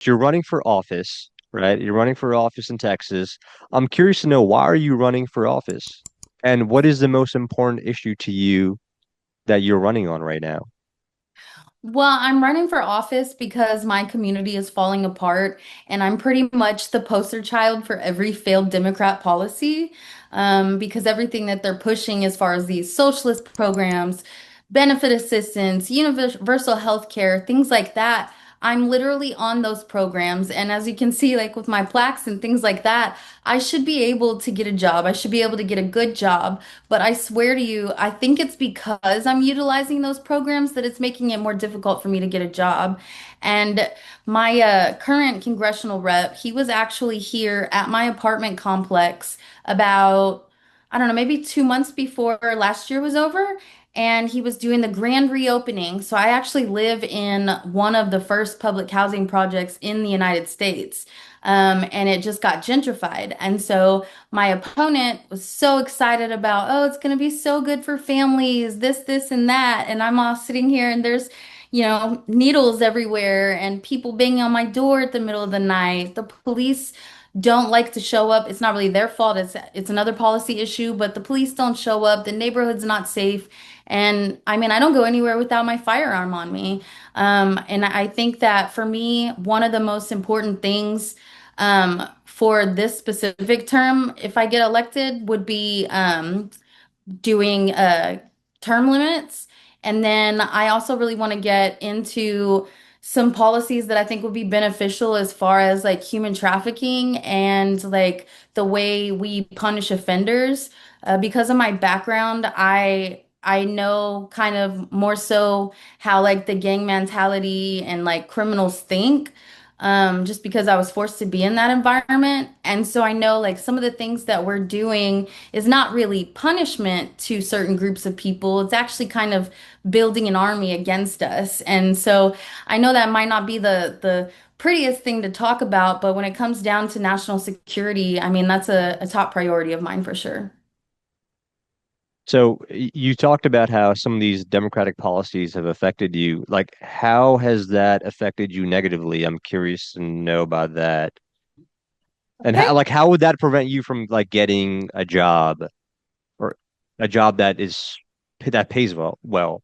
you're running for office, right? You're running for office in Texas. I'm curious to know, why are you running for office? And what is the most important issue to you that you're running on right now? Well, I'm running for office because my community is falling apart, and I'm pretty much the poster child for every failed Democrat policy. Because everything that they're pushing as far as these socialist programs, benefit assistance, universal health care, things like that, I'm literally on those programs. And as you can see, like with my plaques and things like that, I should be able to get a job. I should be able to get a good job. But I swear to you, I think it's because I'm utilizing those programs that it's making it more difficult for me to get a job. And my current congressional rep, he was actually here at my apartment complex about, I don't know, maybe 2 months before last year was over. And he was doing the grand reopening. So I actually live in one of the first public housing projects in the United States. And it just got gentrified. And so my opponent was so excited about, oh, it's going to be so good for families, this, and that. And I'm all sitting here and there's, needles everywhere and people banging on my door at the middle of the night. The police don't like to show up. It's not really their fault. It's another policy issue, but the police don't show up. The neighborhood's not safe. And I mean, I don't go anywhere without my firearm on me. And I think that for me, one of the most important things for this specific term, if I get elected, would be doing term limits. And then I also really want to get into some policies that I think would be beneficial as far as like human trafficking and like the way we punish offenders. Because of my background, I know kind of more so how like the gang mentality and like criminals think. Just because I was forced to be in that environment. And so I know like some of the things that we're doing is not really punishment to certain groups of people. It's actually kind of building an army against us. And so I know that might not be the prettiest thing to talk about, but when it comes down to national security, I mean, that's a top priority of mine for sure. So you talked about how some of these democratic policies have affected you. Like, how has that affected you negatively? I'm curious to know about that. And Okay. how would that prevent you from like getting a job, or a job that pays well?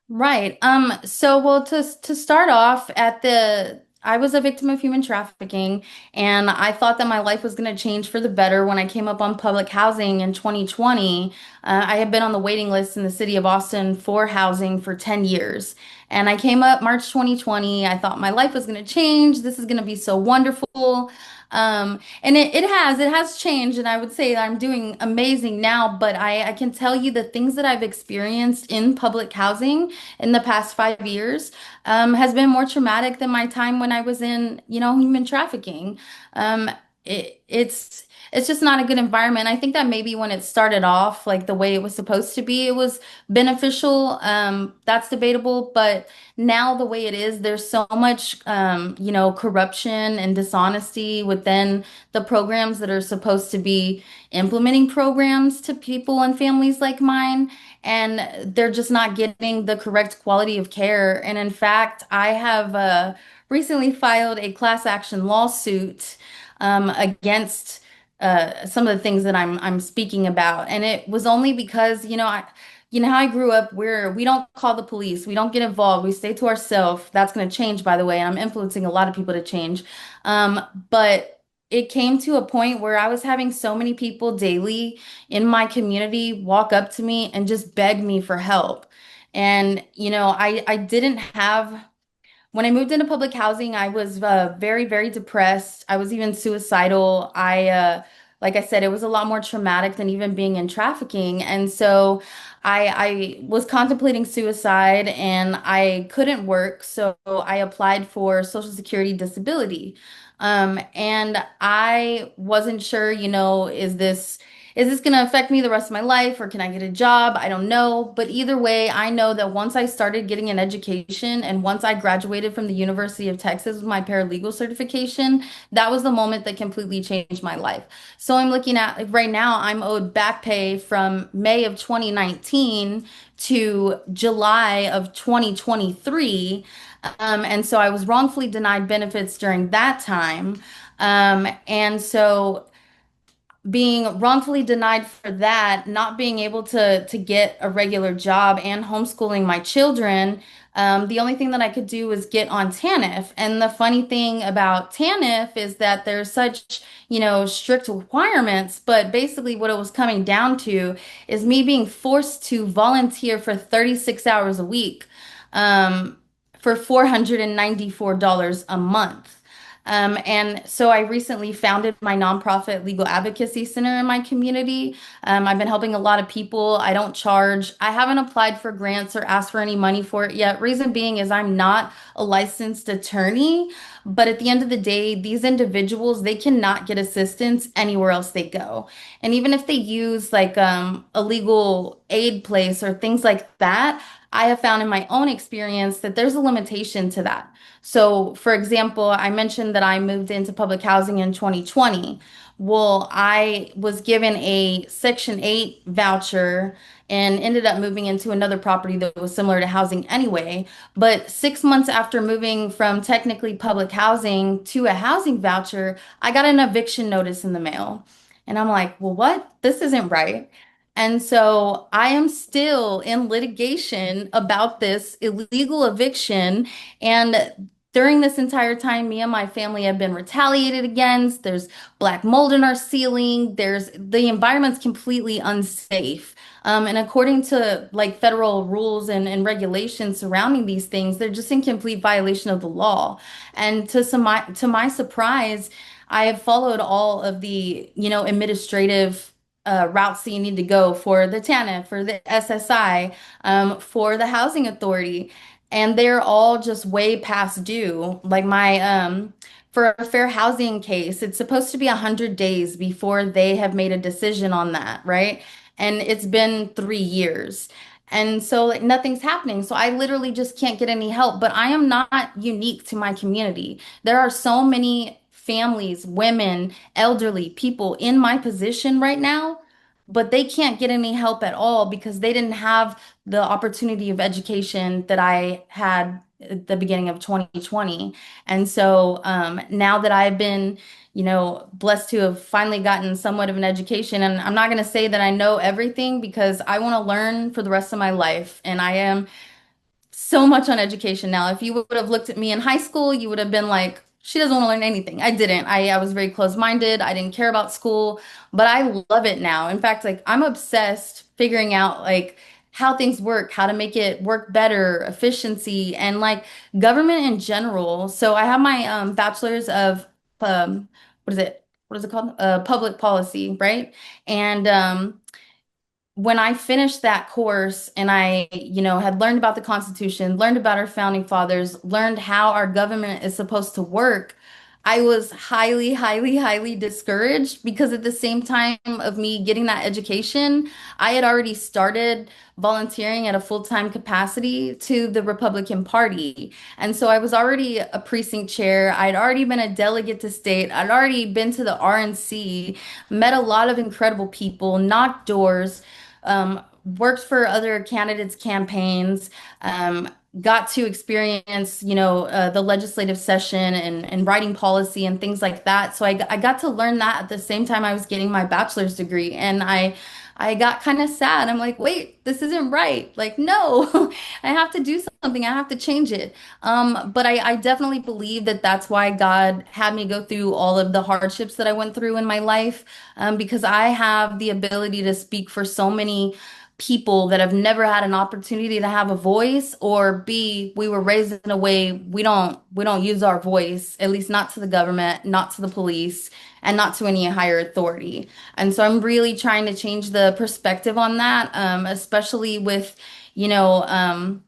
Right. So well to start off at the I was a victim of human trafficking and I thought that my life was going to change for the better when I came up on public housing in 2020. I had been on the waiting list in the city of Austin for housing for 10 years. And I came up March 2020. I thought my life was going to change. This is going to be so wonderful. And it has changed, and I would say that I'm doing amazing now, but I can tell you the things that I've experienced in public housing in the past 5 years has been more traumatic than my time when I was in, human trafficking. Um, it's just not a good environment. I think that maybe when it started off, like the way it was supposed to be, it was beneficial. That's debatable, but now the way it is, there's so much, corruption and dishonesty within the programs that are supposed to be implementing programs to people and families like mine. And they're just not getting the correct quality of care. And in fact, I have recently filed a class action lawsuit against some of the things that I'm speaking about. And it was only because, you know how I grew up where we don't call the police, we don't get involved, we stay to ourselves. That's going to change, by the way, and I'm influencing a lot of people to change. But it came to a point where I was having so many people daily in my community walk up to me and just beg me for help. And, I didn't have when I moved into public housing, I was very, very depressed. I was even suicidal. Like I said, it was a lot more traumatic than even being in trafficking. And so I was contemplating suicide and I couldn't work. So I applied for Social Security disability. And I wasn't sure, is this going to affect me the rest of my life or can I get a job? I don't know. But either way, I know that once I started getting an education and once I graduated from the University of Texas with my paralegal certification, that was the moment that completely changed my life. So I'm looking at right now, I'm owed back pay from May of 2019 to July of 2023. And so I was wrongfully denied benefits during that time. And so being wrongfully denied for that, not being able to get a regular job and homeschooling my children, the only thing that I could do was get on TANF. And the funny thing about TANF is that there's such, strict requirements, but basically what it was coming down to is me being forced to volunteer for 36 hours a week, um, for $494 a month. And so I recently founded my nonprofit legal advocacy center in my community. I've been helping a lot of people. I don't charge. I haven't applied for grants or asked for any money for it yet. Reason being is I'm not a licensed attorney, but at the end of the day, these individuals, they cannot get assistance anywhere else they go. And even if they use like a legal aid place or things like that, I have found in my own experience that there's a limitation to that. So, for example, I mentioned that I moved into public housing in 2020. Well, I was given a Section 8 voucher and ended up moving into another property that was similar to housing anyway. But 6 months after moving from technically public housing to a housing voucher, I got an eviction notice in the mail. And I'm like, well, what? This isn't right. And so I am still in litigation about this illegal eviction. And during this entire time, me and my family have been retaliated against. There's black mold in our ceiling. The environment's completely unsafe. And according to like federal rules and regulations surrounding these things, they're just in complete violation of the law. And to my surprise, I have followed all of the, administrative routes that you need to go for the TANF, for the SSI, for the housing authority. And they're all just way past due. Like for a fair housing case, it's supposed to be 100 days before they have made a decision on that, right? And it's been 3 years. And so like nothing's happening. So I literally just can't get any help. But I am not unique to my community. There are so many families, women, elderly people in my position right now, but they can't get any help at all because they didn't have the opportunity of education that I had at the beginning of 2020. And so now that I've been, blessed to have finally gotten somewhat of an education, and I'm not going to say that I know everything because I want to learn for the rest of my life. And I am so much on education now. If you would have looked at me in high school, you would have been like, she doesn't want to learn anything. I didn't. I was very closed-minded. I didn't care about school, but I love it now. In fact, like I'm obsessed figuring out like how things work, how to make it work better, efficiency, and like government in general. So I have my bachelor's of what is it? What is it called? Public policy, right? And when I finished that course and I, had learned about the Constitution, learned about our founding fathers, learned how our government is supposed to work, I was highly, highly, highly discouraged because at the same time of me getting that education, I had already started volunteering at a full-time capacity to the Republican Party. And so I was already a precinct chair. I'd already been a delegate to state. I'd already been to the RNC, met a lot of incredible people, knocked doors, worked for other candidates' campaigns, got to experience, the legislative session and writing policy and things like that. So I got to learn that at the same time I was getting my bachelor's degree. And I got kind of sad. I'm like, wait, this isn't right. Like, no, I have to do something. I have to change it. But I definitely believe that that's why God had me go through all of the hardships that I went through in my life, because I have the ability to speak for so many people that have never had an opportunity to have a voice, or B, we were raised in a way we don't use our voice, at least not to the government, not to the police, and not to any higher authority. And so I'm really trying to change the perspective on that, especially with, you know,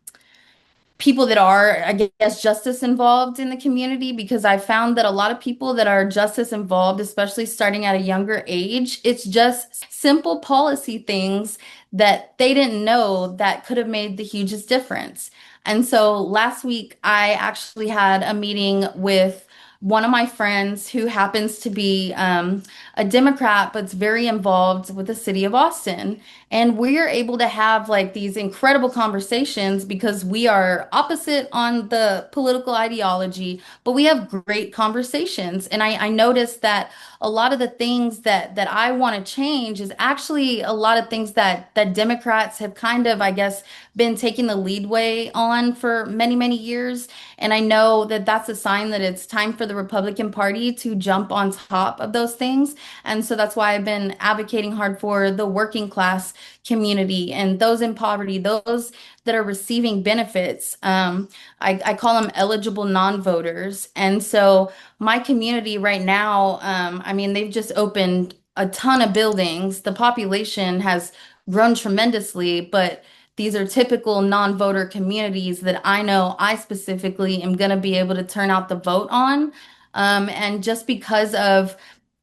people that are, I guess, justice involved in the community, because I found that a lot of people that are justice involved, especially starting at a younger age, it's just simple policy things that they didn't know that could have made the hugest difference. And so last week, I actually had a meeting with one of my friends who happens to be a Democrat, but's very involved with the city of Austin. And we are able to have like these incredible conversations because we are opposite on the political ideology, but we have great conversations. And I noticed that a lot of the things that I want to change is actually a lot of things that Democrats have kind of, I guess, been taking the lead way on for many, many years. And I know that that's a sign that it's time for the Republican Party to jump on top of those things. And so that's why I've been advocating hard for the working class community and those in poverty, those that are receiving benefits. I call them eligible non-voters. And so my community right now, I mean, they've just opened a ton of buildings. The population has grown tremendously, but these are typical non-voter communities that I know I specifically am going to be able to turn out the vote on. And just because of,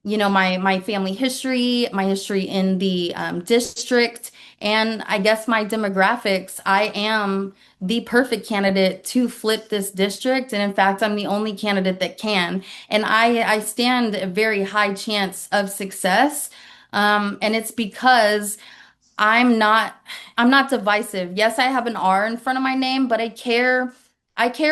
my family history, my history in the district, and I guess my demographics, I am the perfect candidate to flip this district. And in fact, I'm the only candidate that can. And I stand a very high chance of success. And it's because I'm not I'm not divisive. Yes, I have an R in front of my name, but I care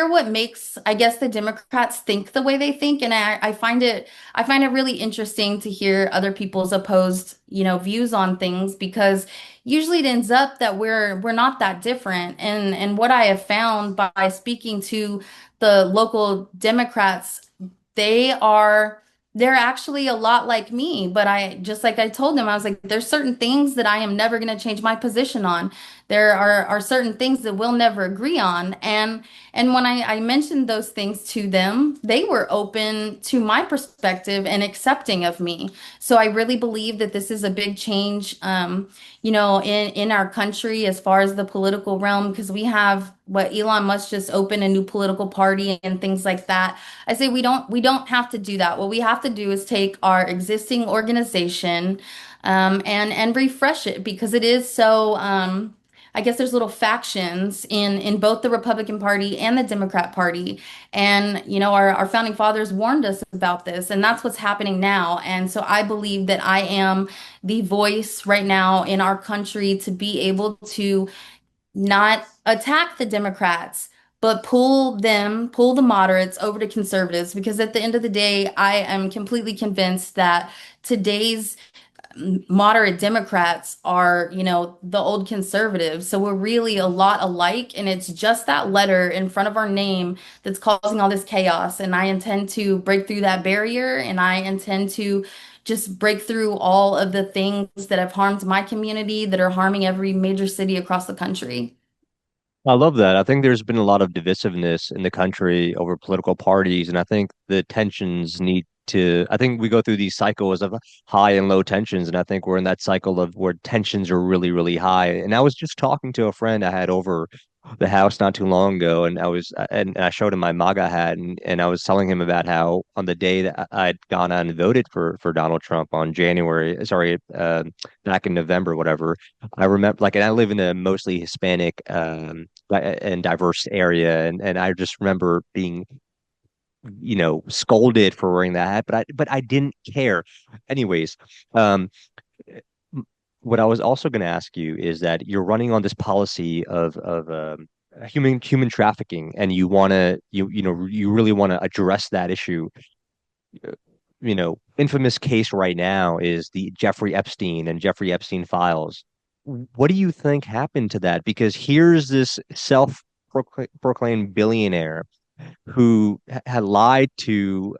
what makes, I guess, the Democrats think the way they think. And I find it really interesting to hear other people's opposed, views on things because usually it ends up that we're not that different. And what I have found by speaking to the local Democrats, they are they're actually a lot like me, but I just like I told them, I was like, there's certain things that I am never going to change my position on. There are certain things that we'll never agree on. And when I mentioned those things to them, they were open to my perspective and accepting of me. So I really believe that this is a big change, in our country as far as the political realm, because we have what Elon Musk just opened a new political party and things like that. I say we don't have to do that. What we have to do is take our existing organization, and refresh it because it is so. I guess there's little factions in both the Republican Party and the Democrat Party, and our founding fathers warned us about this, and that's what's happening now. And so I believe that I am the voice right now in our country to be able to not attack the Democrats, but pull the moderates over to conservatives. Because at the end of the day, I am completely convinced that today's moderate Democrats are, the old conservatives. So we're really a lot alike. And it's just that letter in front of our name that's causing all this chaos. And I intend to break through that barrier, and I intend to just break through all of the things that have harmed my community, that are harming every major city across the country. I love that. I think there's been a lot of divisiveness in the country over political parties, and I think the tensions need to, I think we go through these cycles of high and low tensions, and I think we're in that cycle of where tensions are really, really high. And I was just talking to a friend I had over the house not too long ago, and I showed him my MAGA hat, and I was telling him about how on the day that I'd gone out and voted for Donald Trump on back in November, whatever. I remember, like, and I live in a mostly Hispanic and diverse area, and I just remember being, scolded for wearing that hat, but I didn't care. Anyways, um, what I was also going to ask you is that you're running on this policy of human trafficking, and you really want to address that issue. Infamous case right now is the Jeffrey Epstein and Jeffrey Epstein files. What do you think happened to that? Because here's this self-proclaimed billionaire who had lied to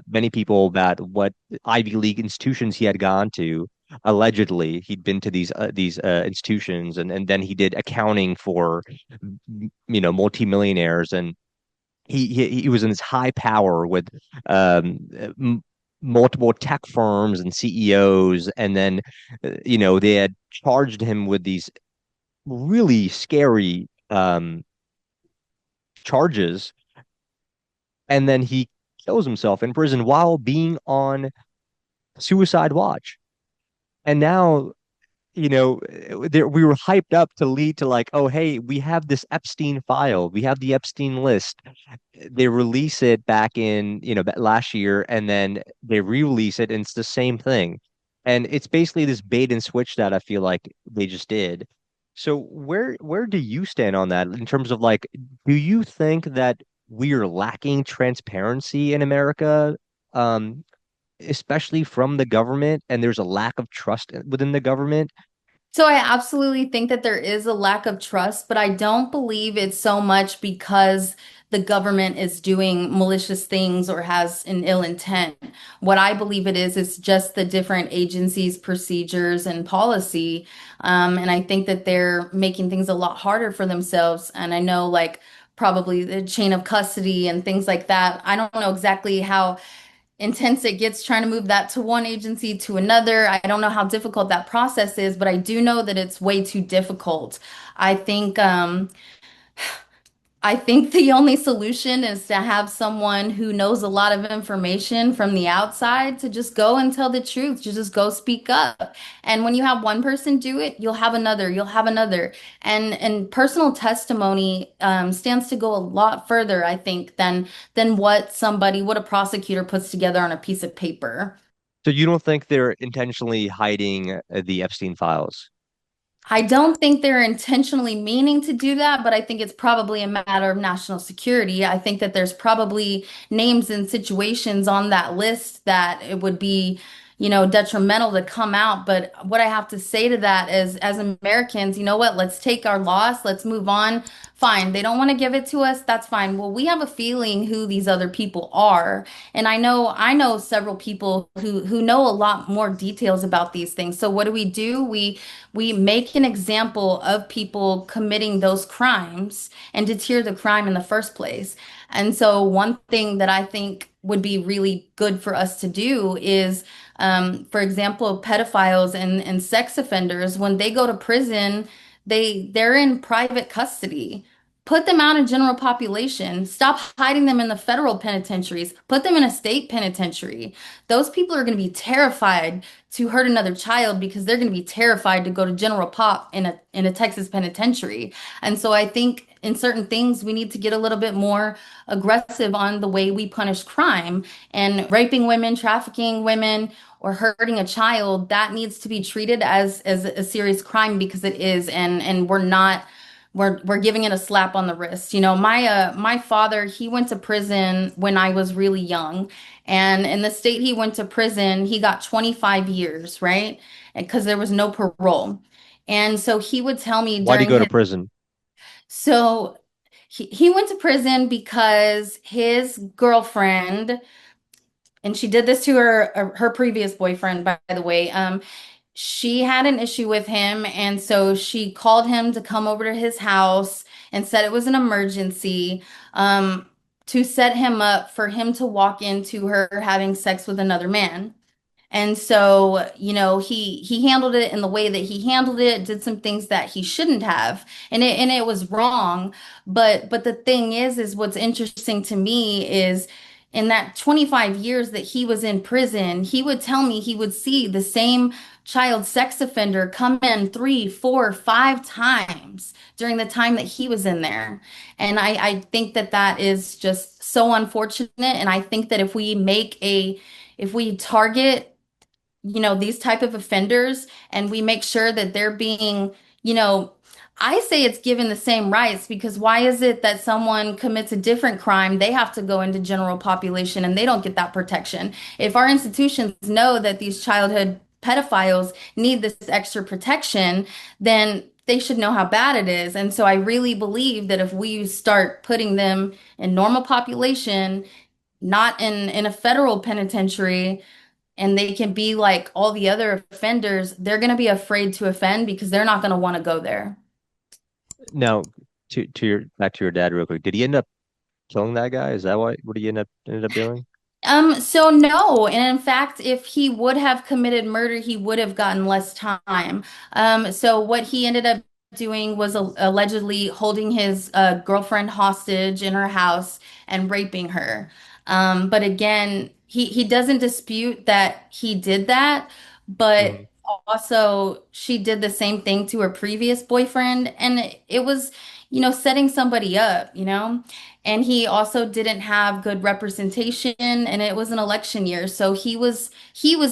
many people about what Ivy League institutions he had gone to. Allegedly, he'd been to these institutions, and then he did accounting for multimillionaires, and he was in this high power with m multiple tech firms and CEOs, and then they had charged him with these really scary charges, and then he kills himself in prison while being on suicide watch. And now, we were hyped up to lead to like, oh, hey, we have this Epstein file, we have the Epstein list. They release it back in, last year, and then they re-release it, and it's the same thing. And it's basically this bait and switch that I feel like they just did. So where do you stand on that in terms of like, do you think that we are lacking transparency in America, um, especially from the government, and there's a lack of trust within the government? So I absolutely think that there is a lack of trust, but I don't believe it's so much because the government is doing malicious things or has an ill intent. What I believe it is just the different agencies, procedures, and policy. And I think that they're making things a lot harder for themselves. And I know like probably the chain of custody and things like that. I don't know exactly how intense it gets trying to move that to one agency to another. I don't know how difficult that process is, but I do know that it's way too difficult. I think I think the only solution is to have someone who knows a lot of information from the outside to just go and tell the truth, to just go speak up. And when you have one person do it, you'll have another. And personal testimony stands to go a lot further, I think, than what a prosecutor puts together on a piece of paper. So you don't think they're intentionally hiding the Epstein files? I don't think they're intentionally meaning to do that, but I think it's probably a matter of national security. I think that there's probably names and situations on that list that it would be, detrimental to come out. But what I have to say to that is, as Americans, you know what? Let's take our loss. Let's move on. Fine. They don't want to give it to us. That's fine. Well, we have a feeling who these other people are. And I know several people who know a lot more details about these things. So what do? We make an example of people committing those crimes and deter the crime in the first place. And so, one thing that I think would be really good for us to do is, for example, pedophiles and sex offenders, when they go to prison, they're in private custody. Put them out in general population. Stop hiding them in the federal penitentiaries. Put them in a state penitentiary. Those people are going to be terrified to hurt another child because they're going to be terrified to go to general pop in a Texas penitentiary. And so I think in certain things we need to get a little bit more aggressive on the way we punish crime and raping women, trafficking women, or hurting a child, that needs to be treated as a serious crime because it is, and we're giving it a slap on the wrist. My father, he went to prison when I was really young. And in the state he went to prison, he got 25 years, right? Because there was no parole. And so he would tell me Why'd he during go to his, prison? so he went to prison because his girlfriend, and she did this to her previous boyfriend, by the way. She had an issue with him, and so she called him to come over to his house and said it was an emergency, to set him up for him to walk into her having sex with another man. And so, he handled it in the way that he handled it, did some things that he shouldn't have, and it was wrong. But the thing is what's interesting to me is in that 25 years that he was in prison, he would tell me he would see the same child sex offender come in three, four, five times during the time that he was in there. And I think that that is just so unfortunate. And I think that if we target these type of offenders and we make sure that they're being, you know, I say it's given the same rights because why is it that someone commits a different crime, they have to go into general population and they don't get that protection? If our institutions know that these childhood pedophiles need this extra protection, then they should know how bad it is. And so I really believe that if we start putting them in normal population, not in a federal penitentiary, and they can be like all the other offenders, they're going to be afraid to offend because they're not going to want to go there. Now, to your back to your dad real quick. Did he end up killing that guy? Is that what he ended up doing? So no, and in fact, if he would have committed murder, he would have gotten less time. So what he ended up doing was allegedly holding his girlfriend hostage in her house and raping her. But again, he doesn't dispute that he did that, but Mhm. also she did the same thing to her previous boyfriend, and it was, setting somebody up, and he also didn't have good representation, and it was an election year. So he was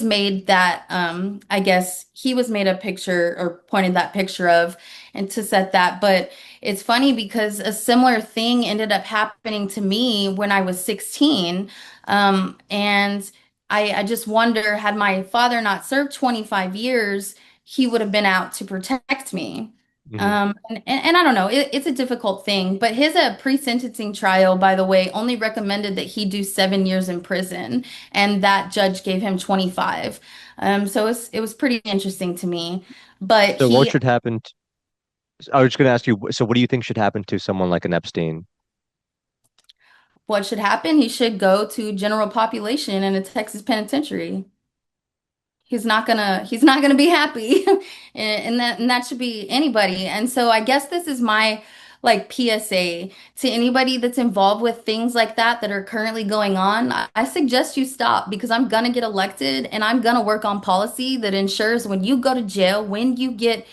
made that, I guess he was made a picture or pointed that picture of and to set that. But it's funny because a similar thing ended up happening to me when I was 16. And I just wonder, had my father not served 25 years, he would have been out to protect me. Hmm. And I don't know, it's a difficult thing, but his pre-sentencing trial, by the way, only recommended that he do 7 years in prison, and that judge gave him 25. So it was pretty interesting to me. But So what he, should happen? I was just going to ask you, so what do you think should happen to someone like an Epstein? what should happen? He should go to general population in a Texas penitentiary. He's not gonna be happy. And that should be anybody. And so I guess this is my like PSA to anybody that's involved with things like that are currently going on. I suggest you stop, because I'm gonna get elected and I'm gonna work on policy that ensures when you go to jail, when you get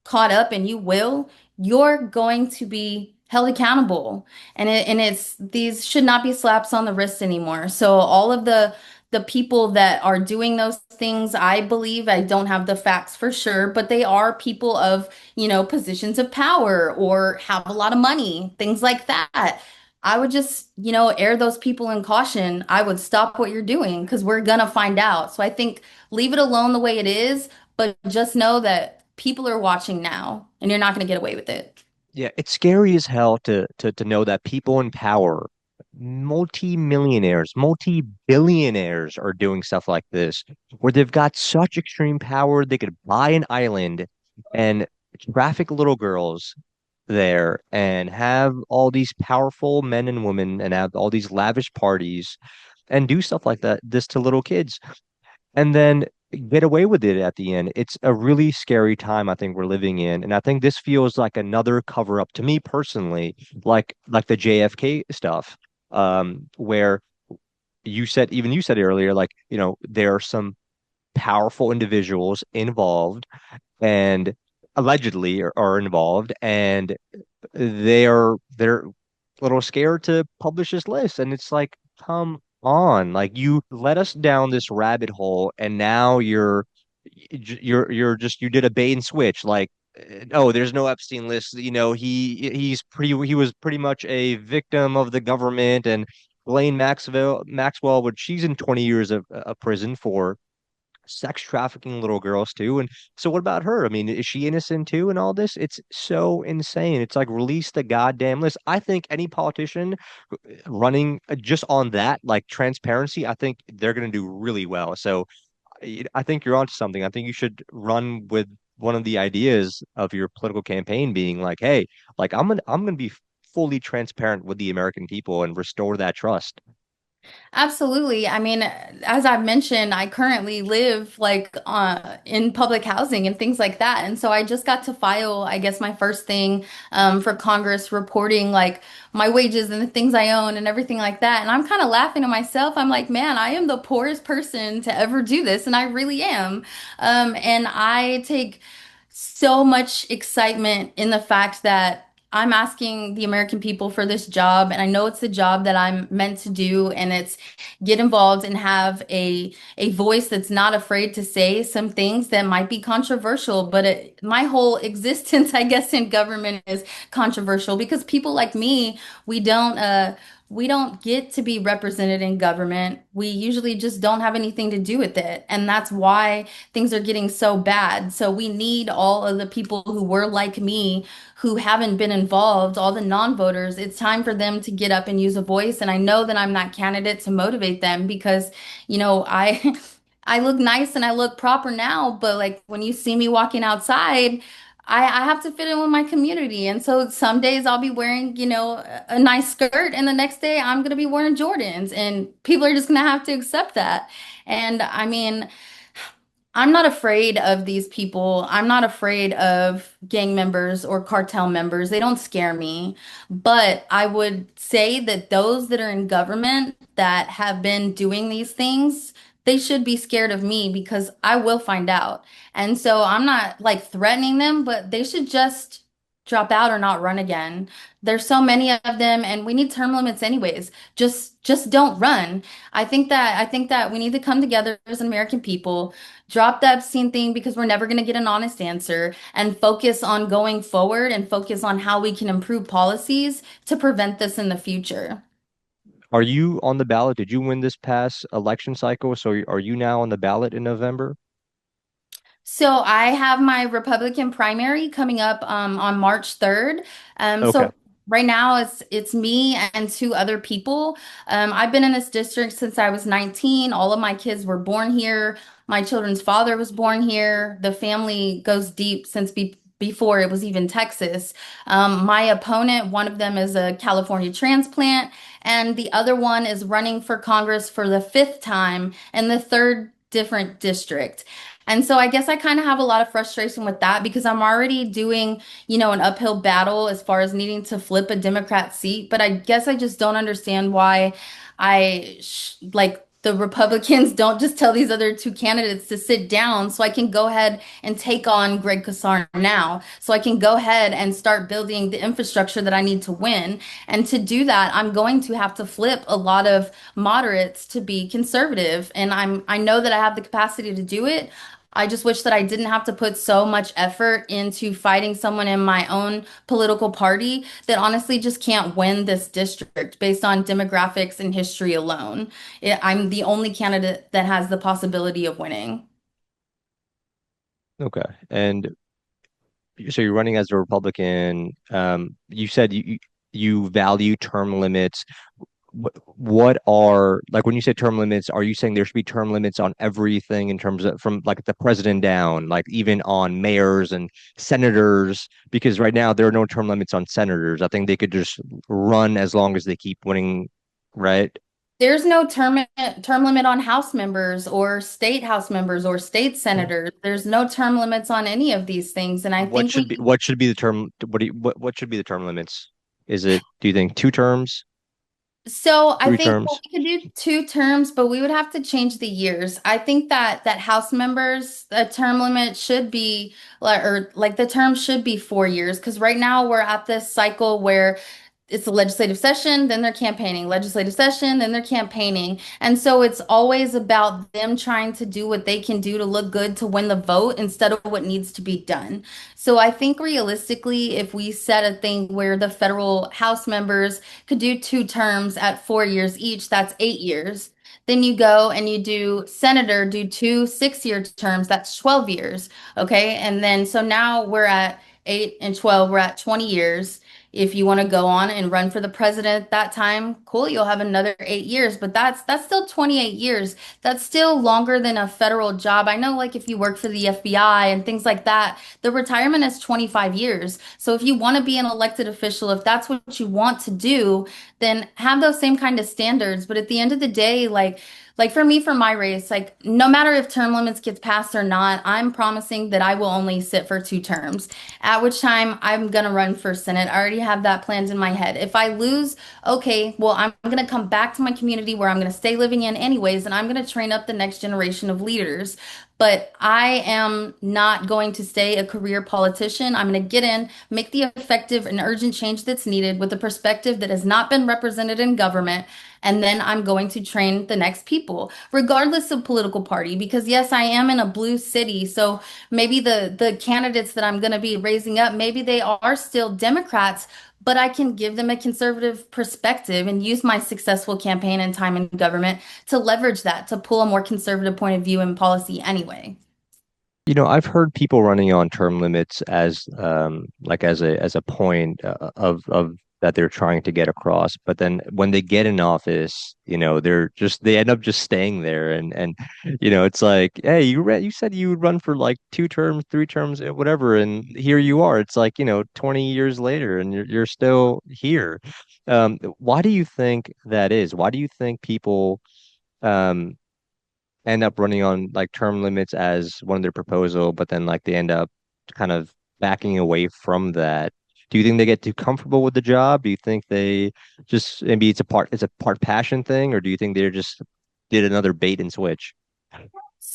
caught up, and you will, you're going to be held accountable. And these should not be slaps on the wrist anymore. So all of the people that are doing those things, I believe, I don't have the facts for sure, but they are people of, positions of power or have a lot of money, things like that. I would just, air those people in caution. I would stop what you're doing, because we're gonna find out. So I think leave it alone the way it is, but just know that people are watching now and you're not going to get away with it. Yeah, it's scary as hell to know that people in power, multi-millionaires, multi-billionaires are doing stuff like this, where they've got such extreme power they could buy an island and traffic little girls there and have all these powerful men and women and have all these lavish parties and do stuff like that, this to little kids and then get away with it at the end. It's a really scary time I think we're living in, and I think this feels like another cover up to me personally, like the JFK stuff, where you said earlier, like there are some powerful individuals involved and allegedly are involved, and they're a little scared to publish this list. And it's like, come on, like you led us down this rabbit hole, and now you're just you did a bait and switch. Like, oh, there's no Epstein list. He was pretty much a victim of the government, and Maxwell, but she's in 20 years of prison for sex trafficking little girls too. And so what about her? I mean, is she innocent too in all this? It's so insane. It's like release the goddamn list. I think any politician running just on that, like transparency, I think they're going to do really well. So I think you're onto something. I think you should run with one of the ideas of your political campaign being like, hey, like I'm gonna be fully transparent with the American people and restore that trust. Absolutely. I mean, as I've mentioned, I currently live like in public housing and things like that. And so I just got to file, I guess, my first thing for Congress, reporting like my wages and the things I own and everything like that. And I'm kind of laughing to myself. I'm like, man, I am the poorest person to ever do this. And I really am. And I take so much excitement in the fact that I'm asking the American people for this job, and I know it's the job that I'm meant to do, and it's get involved and have a voice that's not afraid to say some things that might be controversial. But my whole existence, I guess, in government is controversial, because people like me, we don't get to be represented in government. We usually just don't have anything to do with it. And that's why things are getting so bad. So we need all of the people who were like me, who haven't been involved, all the non-voters. It's time for them to get up and use a voice. And I know that I'm that candidate to motivate them, because, I I look nice and I look proper now, but like when you see me walking outside, I have to fit in with my community. And so some days I'll be wearing, a nice skirt, and the next day I'm going to be wearing Jordans, and people are just going to have to accept that. And I mean, I'm not afraid of these people. I'm not afraid of gang members or cartel members. They don't scare me. But I would say that those that are in government that have been doing these things, they should be scared of me, because I will find out. And so I'm not like threatening them, but they should just drop out or not run again. There's so many of them and we need term limits anyways. Just don't run. I think that we need to come together as an American people, drop the Epstein thing because we're never going to get an honest answer and focus on going forward and focus on how we can improve policies to prevent this in the future. Are you on the ballot? Did you win this past election cycle? So are you now on the ballot in November? So I have my Republican primary coming up on March 3rd. Okay. So right now it's me and two other people. I've been in this district since I was 19. All of my kids were born here. My children's father was born here. The family goes deep since before it was even Texas. My opponent, one of them is a California transplant, and the other one is running for Congress for the fifth time in the third different district. And so I guess I kind of have a lot of frustration with that because I'm already doing, an uphill battle as far as needing to flip a Democrat seat. But I guess I just don't understand why like the Republicans don't just tell these other two candidates to sit down so I can go ahead and take on Greg Kasar now. So I can go ahead and start building the infrastructure that I need to win. And to do that, I'm going to have to flip a lot of moderates to be conservative. And I know that I have the capacity to do it. I just wish that I didn't have to put so much effort into fighting someone in my own political party that honestly just can't win this district based on demographics and history alone. I'm the only candidate that has the possibility of winning. Okay. And so you're running as a Republican. You said you value term limits. What are like when you say term limits, are you saying there should be term limits on everything in terms of from like the president down, like even on mayors and senators? Because right now there are no term limits on senators. I think they could just run as long as they keep winning, right? There's no term limit on House members or state House members or state Yeah. senators. There's no term limits on any of these things. And I think we What should be the term? What should be the term limits? Is it, do you think, 2 terms, So I three think well, terms? we could do two terms, but we would have to change the years. I think that House members, the term limit should be like the term should be 4 years because right now we're at this cycle where it's a legislative session, then they're campaigning, legislative session, then they're campaigning. And so it's always about them trying to do what they can do to look good to win the vote instead of what needs to be done. So I think realistically, if we set a thing where the federal House members could do two terms at 4 years each, that's 8 years. Then you go and you do senator, do two 6 year terms, that's 12 years. Okay. And then so now we're at 8 and 12, we're at 20 years. If you want to go on and run for the president that time, cool, you'll have another 8 years, but that's still 28 years. That's still longer than a federal job. I know like if you work for the FBI and things like that, the retirement is 25 years. So if you want to be an elected official, if that's what you want to do, then have those same kind of standards. But at the end of the day, like for me, for my race, like no matter if term limits gets passed or not, I'm promising that I will only sit for two terms, at which time I'm gonna run for Senate. I already have that planned in my head. If I lose, okay, well, I'm gonna come back to my community where I'm gonna stay living in anyways, and I'm gonna train up the next generation of leaders. But I am not going to stay a career politician. I'm going to get in, make the effective and urgent change that's needed with a perspective that has not been represented in government. And then I'm going to train the next people, regardless of political party. Because yes, I am in a blue city. So maybe the candidates that I'm going to be raising up, maybe they are still Democrats, but I can give them a conservative perspective and use my successful campaign and time in government to leverage that to pull a more conservative point of view in policy anyway. I've heard people running on term limits as like as a point of that they're trying to get across, but then when they get in office, they end up just staying there, and it's like, hey, you said you would run for like 2 terms, 3 terms, whatever, and here you are. It's like 20 years later, and you're still here. Why do you think that is? Why do you think people um end up running on like term limits as one of their proposal, but then like they end up kind of backing away from that? Do you think they get too comfortable with the job? Do you think they just maybe it's a part passion thing, or do you think they're just did another bait and switch?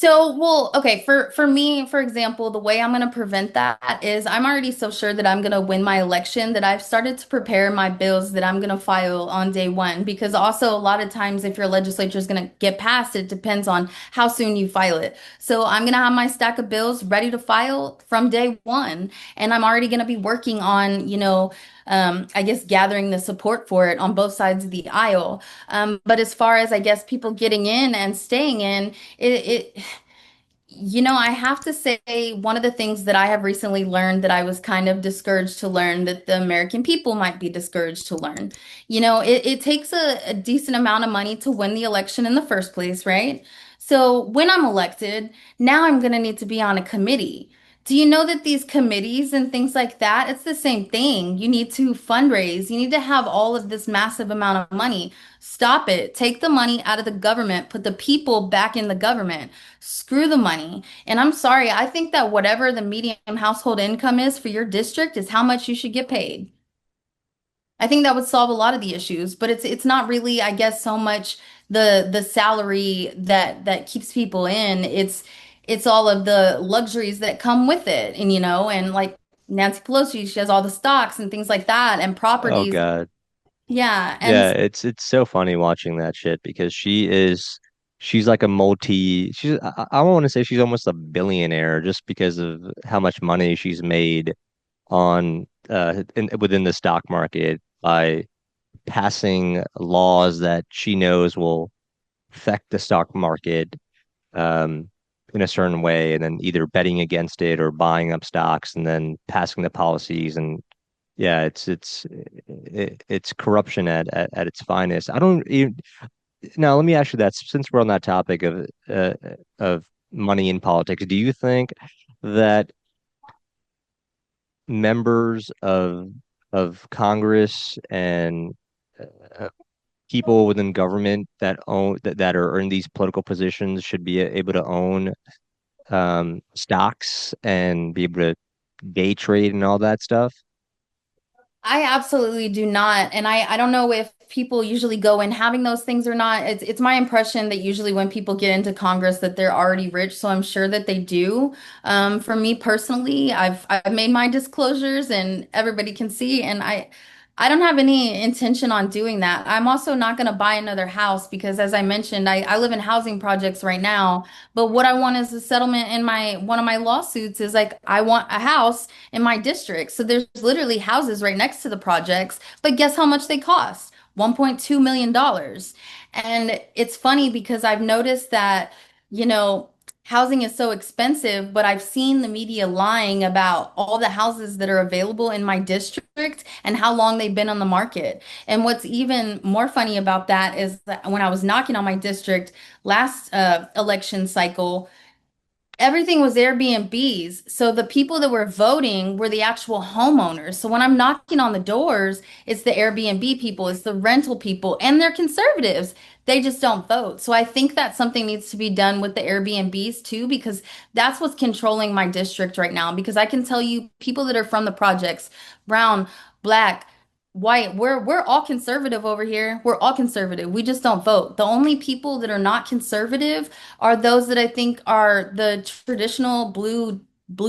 Okay, for me, for example, the way I'm going to prevent that is I'm already so sure that I'm going to win my election that I've started to prepare my bills that I'm going to file on day one. Because also, a lot of times, if your legislature is going to get passed, it depends on how soon you file it. So I'm going to have my stack of bills ready to file from day one. And I'm already going to be working on, I guess gathering the support for it on both sides of the aisle. But as far as I guess people getting in and staying in, it I have to say one of the things that I have recently learned that I was kind of discouraged to learn that the American people might be discouraged to learn. It takes a decent amount of money to win the election in the first place, right? So when I'm elected, now I'm going to need to be on a committee. Do you know that these committees and things like that, it's the same thing. You need to fundraise. You need to have all of this massive amount of money. Stop it. Take the money out of the government, put the people back in the government. Screw the money. And I'm sorry, I think that whatever the median household income is for your district is how much you should get paid. I think that would solve a lot of the issues, but it's not really, I guess, so much the salary that keeps people in. It's all of the luxuries that come with it. And like Nancy Pelosi, she has all the stocks and things like that and Oh properties. God. Yeah, and Yeah, it's so funny watching that shit because she's like a I want to say she's almost a billionaire just because of how much money she's made within the stock market by passing laws that she knows will affect the stock market um in a certain way, and then either betting against it or buying up stocks and then passing the policies. And yeah, it's corruption at its finest. I don't even Now let me ask you that, since we're on that topic of money in politics, do you think that members of Congress and uh, people within government that are in these political positions should be able to own stocks and be able to day trade and all that stuff? I absolutely do not. And I don't know if people usually go in having those things or not. It's my impression that usually when people get into Congress that they're already rich, so I'm sure that they do. For me personally, I've made my disclosures and everybody can see, and I don't have any intention on doing that. I'm also not going to buy another house because, as I mentioned, I live in housing projects right now. But what I want is a settlement in my one of my lawsuits is like I want a house in my district. So there's literally houses right next to the projects, but guess how much they cost? $1.2 million. dollars. And it's funny because I've noticed that, you know, housing is so expensive, but I've seen the media lying about all the houses that are available in my district and how long they've been on the market. And what's even more funny about that is that when I was knocking on my district last election cycle, everything was Airbnbs. So the people that were voting were the actual homeowners. So when I'm knocking on the doors, it's the Airbnb people, it's the rental people, and they're conservatives. They just don't vote. So I think that something needs to be done with the Airbnbs too, because that's what's controlling my district right now. Because I can tell you, people that are from the projects, brown, black, white, we're all conservative over here. We're all conservative. We just don't vote. The only people that are not conservative are those that I think are the traditional blue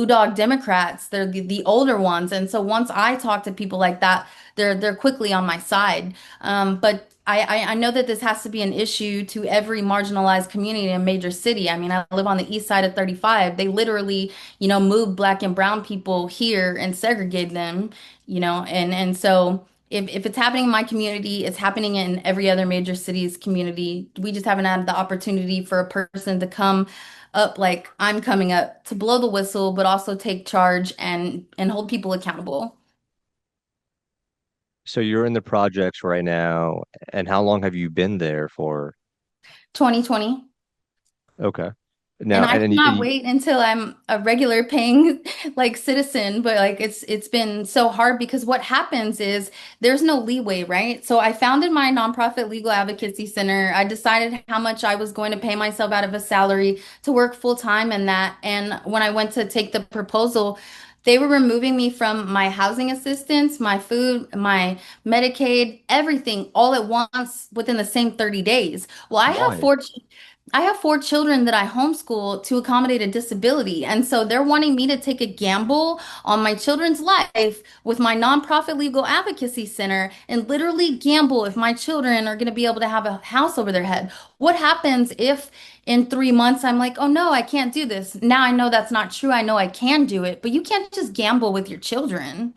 dog Democrats. They're the older ones. And so once I talk to people like that, they're quickly on my side. But I know that this has to be an issue to every marginalized community in a major city. I mean, I live on the east side of 35. They literally, moved black and brown people here and segregated them, and so if it's happening in my community, it's happening in every other major city's community. We just haven't had the opportunity for a person to come up like I'm coming up to blow the whistle, but also take charge and hold people accountable. So you're in the projects right now, and how long have you been there for? 2020. Okay. And Now, I cannot you, wait until I'm a regular paying like citizen, but like it's been so hard because what happens is there's no leeway, right? So I founded my nonprofit legal advocacy center. I decided how much I was going to pay myself out of a salary to work full time in that. And when I went to take the proposal, they were removing me from my housing assistance, my food, my Medicaid, everything all at once within the same 30 days. Well, I have why? I have four children that I homeschool to accommodate a disability. And so they're wanting me to take a gamble on my children's life with my nonprofit legal advocacy center and literally gamble if my children are going to be able to have a house over their head. What happens if in 3 months I'm like, oh no, I can't do this? Now I know that's not true. I know I can do it, but you can't just gamble with your children.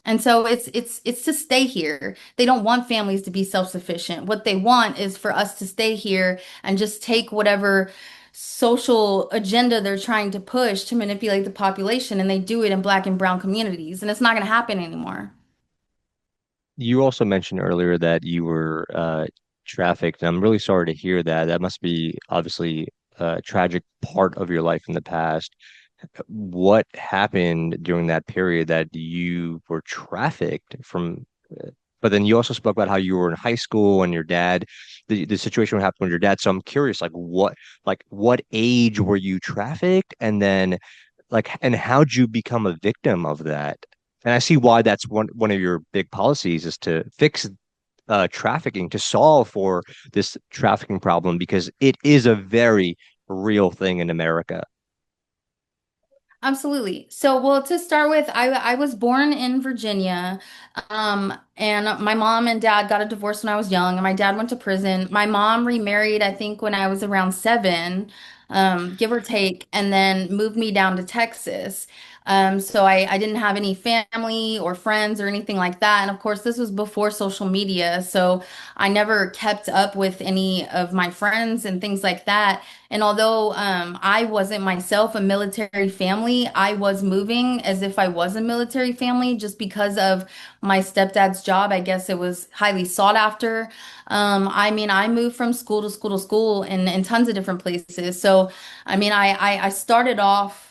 And so it's to stay here. They don't want families to be self-sufficient. What they want is for us to stay here and just take whatever social agenda they're trying to push to manipulate the population, and they do it in black and brown communities, and it's not going to happen anymore. You also mentioned earlier that you were trafficked, and I'm really sorry to hear that. That must be obviously a tragic part of your life in the past. What happened during that period that you were trafficked from? But then you also spoke about how you were in high school and your dad, the situation happened with your dad. So I'm curious, like what age were you trafficked, and then and how'd you become a victim of that? And I see why that's one of your big policies is to fix trafficking, to solve for this trafficking problem because it is a very real thing in America. Absolutely. So, well, to start with, I was born in Virginia, and my mom and dad got a divorce when I was young, and my dad went to prison. My mom remarried, I think, when I was around 7, give or take, and then moved me down to Texas. So I didn't have any family or friends or anything like that. And of course, this was before social media, so I never kept up with any of my friends and things like that. And although I wasn't myself a military family, I was moving as if I was a military family just because of my stepdad's job. I guess it was highly sought after. I mean, I moved from school to school to school in tons of different places. So, I mean, I started off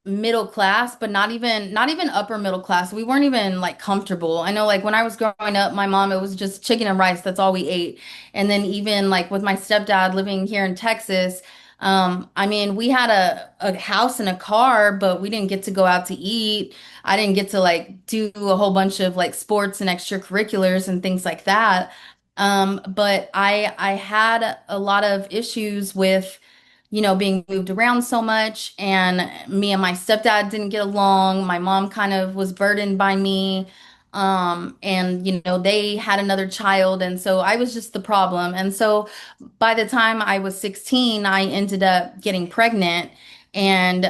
middle class, but not even upper middle class. We weren't even like comfortable. I know like when I was growing up, my mom, it was just chicken and rice. That's all we ate. And then even like with my stepdad living here in Texas, I mean, we had a house and a car, but we didn't get to go out to eat. I didn't get to like do a whole bunch of like sports and extracurriculars and things like that. But I had a lot of issues with being moved around so much, and me and my stepdad didn't get along. My mom kind of was burdened by me. And they had another child, and so I was just the problem. And so by the time I was 16, I ended up getting pregnant, and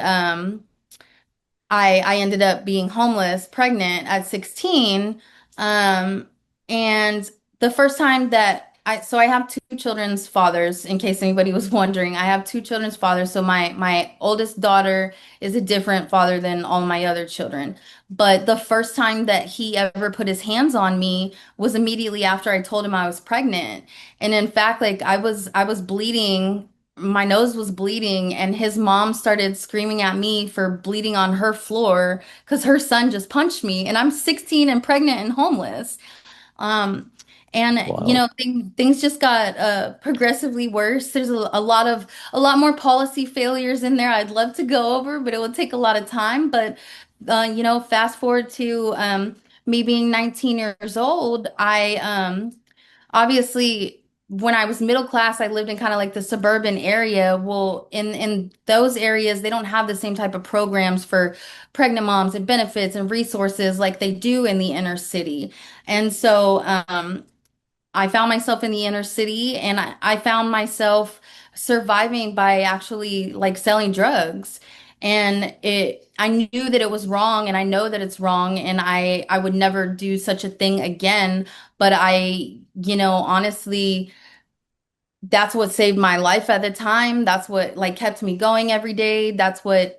I ended up being homeless, pregnant at 16. Um, and the first time that I have two children's fathers, in case anybody was wondering. I have two children's fathers. So my oldest daughter is a different father than all my other children. But the first time that he ever put his hands on me was immediately after I told him I was pregnant. And in fact, like I was bleeding, my nose was bleeding, and his mom started screaming at me for bleeding on her floor because her son just punched me, and I'm 16 and pregnant and homeless. Um, and Wow. things just got progressively worse. There's a lot more policy failures in there I'd love to go over, but it would take a lot of time. But fast forward to me being 19 years old, I obviously, when I was middle class, I lived in kind of like the suburban area. Well, in those areas, they don't have the same type of programs for pregnant moms and benefits and resources like they do in the inner city. And so I found myself in the inner city, and I found myself surviving by actually like selling drugs. And I knew that it was wrong, and I know that it's wrong, and I would never do such a thing again. But honestly, that's what saved my life at the time. That's what like kept me going every day. That's what,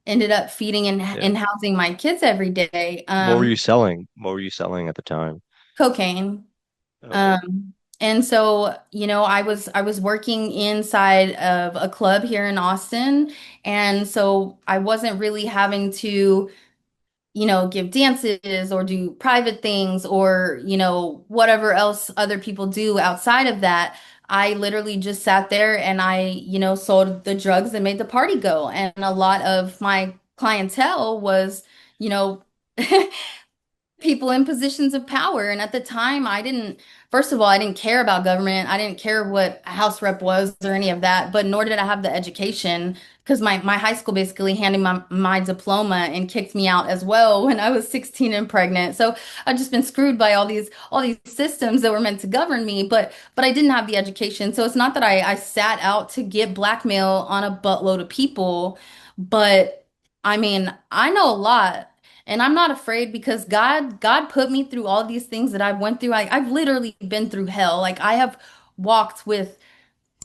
ended up feeding and, Yeah. and housing my kids every day. What were you selling? What were you selling at the time? Cocaine. Okay. And so, I was working inside of a club here in Austin, and so I wasn't really having to, give dances or do private things or, whatever else other people do outside of that. I literally just sat there and I, sold the drugs that made the party go. And a lot of my clientele was, you know, people in positions of power. And at the time, I didn't first of all, I didn't care about government. I didn't care what a house rep was or any of that, but nor did I have the education because my high school basically handed my diploma and kicked me out as well when I was 16 and pregnant. So I've just been screwed by all these systems that were meant to govern me, but I didn't have the education. So it's not that I sat out to get blackmail on a buttload of people, but I mean, I know a lot. And I'm not afraid because God put me through all these things that I've went through. I've literally been through hell. Like I have walked with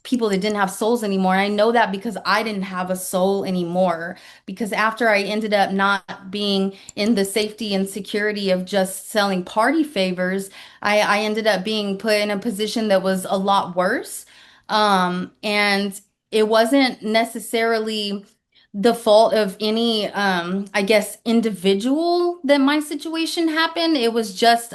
people that didn't have souls anymore. And I know that because I didn't have a soul anymore. Because after I ended up not being in the safety and security of just selling party favors, I ended up being put in a position that was a lot worse. And it wasn't necessarily the fault of any, I guess, individual that my situation happened. It was just,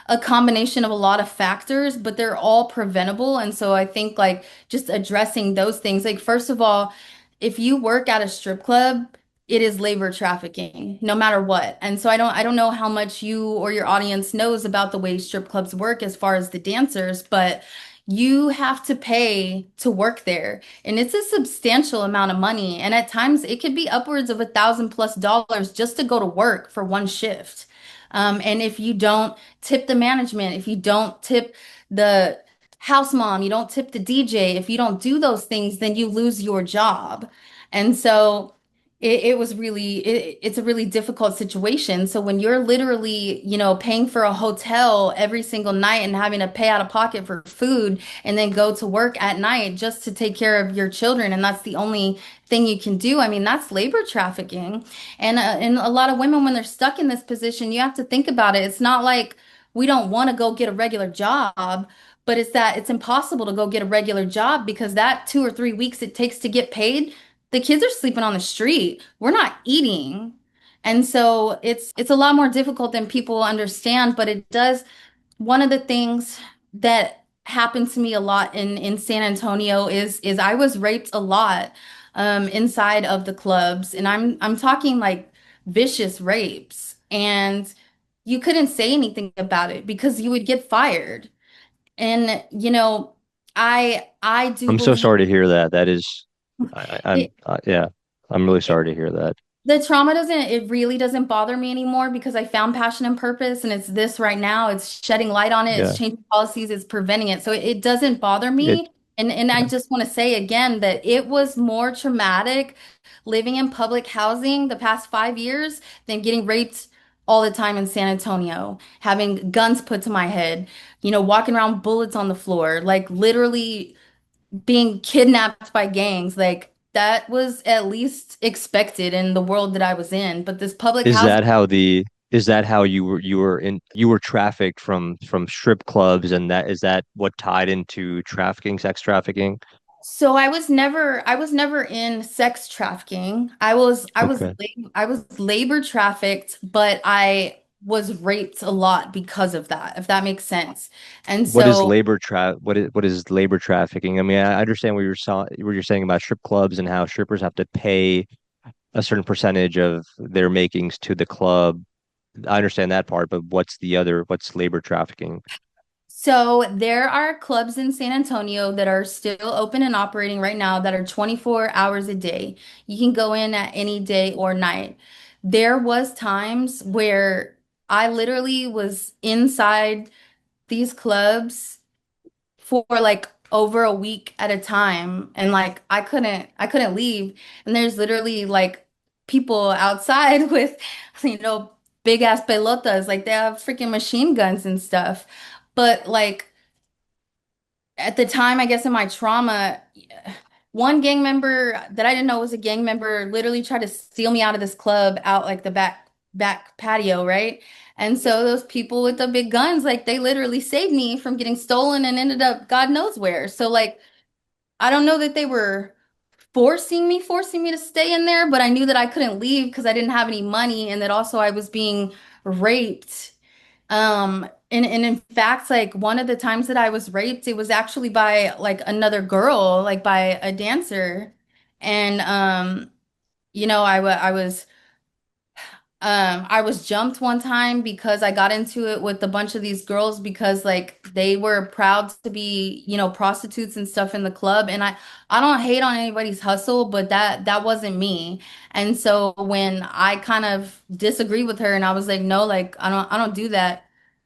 a combination of a lot of factors, but they're all preventable. And so I think like just addressing those things, like first of all, if you work at a strip club, it is labor trafficking, no matter what. And so I don't know how much you or your audience knows about the way strip clubs work as far as the dancers, but you have to pay to work there. And it's a substantial amount of money. And at times it could be upwards of $1,000+ just to go to work for one shift. And if you don't tip the management, if you don't tip the house mom, you don't tip the DJ, if you don't do those things, then you lose your job. And so it was really, it's a really difficult situation. So when you're literally, paying for a hotel every single night and having to pay out of pocket for food and then go to work at night just to take care of your children, and that's the only thing you can do. I mean, that's labor trafficking. And a lot of women, when they're stuck in this position, you have to think about it. It's not like we don't want to go get a regular job, but it's that it's impossible to go get a regular job because that 2 or 3 weeks it takes to get paid, the kids are sleeping on the street. We're not eating. And so it's a lot more difficult than people understand, but it does. One of the things that happened to me a lot in San Antonio is I was raped a lot inside of the clubs, and I'm talking like vicious rapes, and you couldn't say anything about it because you would get fired. And I do I'm so believe sorry to hear that. That is, it, yeah, I'm really sorry to hear that. the trauma it really doesn't bother me anymore because I found passion and purpose, and it's this right now. It's shedding light on it, it's Yeah, changing policies, it's preventing it. So it doesn't bother it, me. And I yeah. just want to say again that it was more traumatic living in public housing the past 5 years than getting raped all the time in San Antonio, having guns put to my head, walking around bullets on the floor, like literally being kidnapped by gangs. Like that was at least expected in the world that I was in. But this public Is housing. that how the is that how you were trafficked from strip clubs, and that is that what tied into trafficking, sex trafficking? So I was never in sex trafficking. Okay. I was labor trafficked, but I was raped a lot because of that, if that makes sense. And What is so what is labor trafficking? I mean, I understand what you're saying about strip clubs and how strippers have to pay a certain percentage of their makings to the club. I understand that part, but what's labor trafficking? So there are clubs in San Antonio that are still open and operating right now that are 24 hours a day. You can go in at any day or night. There was times where I literally was inside these clubs for like over a week at a time, and like I couldn't leave. And there's literally like people outside with you know big ass pelotas, like they have freaking machine guns and stuff. But like at the time, I guess in my trauma, one gang member that I didn't know was a gang member literally tried to steal me out of this club out like the back patio, right? And so those people with the big guns, like they literally saved me from getting stolen and ended up God knows where. So like I don't know that they were forcing me to stay in there, but I knew that I couldn't leave because I didn't have any money and that also I was being raped. And in fact, like one of the times that I was raped, it was actually by like another girl, like by a dancer. And I was I was jumped one time because I got into it with a bunch of these girls because like they were proud to be, prostitutes and stuff in the club. And I don't hate on anybody's hustle, but that wasn't me. And so when I kind of disagreed with her and I was like, no, like I don't do that.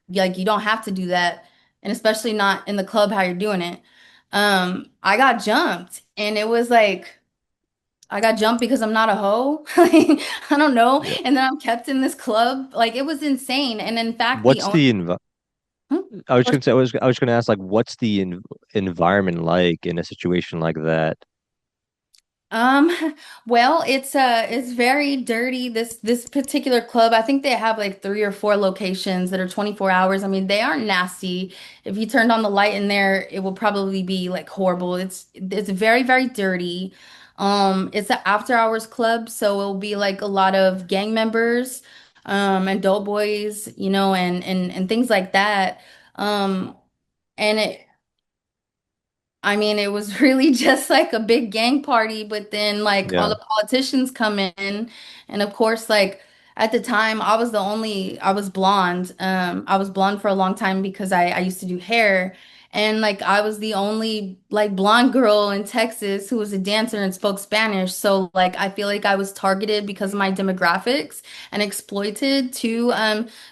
Like you don't have to do that. And especially not in the club how you're doing it. I got jumped and it was like I got jumped because I'm not a hoe. Like, I don't know. Yeah. And then I'm kept in this club. Like it was insane. And in fact, the What's owner. the env Hmm? I was gonna say I was gonna ask like what's the environment like in a situation like that? Um, well, it's very dirty. This particular club, I think they have like three or four locations that are 24 hours. I mean, they are nasty. If you turned on the light in there, it will probably be like horrible. It's very, very dirty. It's an after hours club, so it'll be like a lot of gang members, and dope boys, and things like that. Um, and I mean, it was really just like a big gang party, but then like all Yeah. the politicians come in, and of course, like at the time, I was blonde. I was blonde for a long time because I used to do hair, and like I was the only like blonde girl in Texas who was a dancer and spoke Spanish. So like I feel like I was targeted because of my demographics and exploited to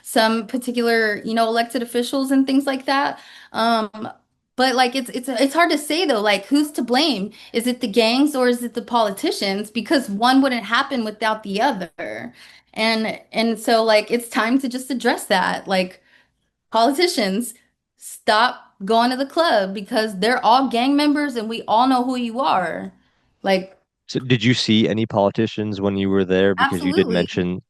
some particular, elected officials and things like that. Um, but like it's hard to say though, like who's to blame? Is it the gangs or is it the politicians? Because one wouldn't happen without the other. And so like it's time to just address that. Like politicians, stop going to the club because they're all gang members and we all know who you are. Like So did you see any politicians when you were there? Because you did absolutely. mention,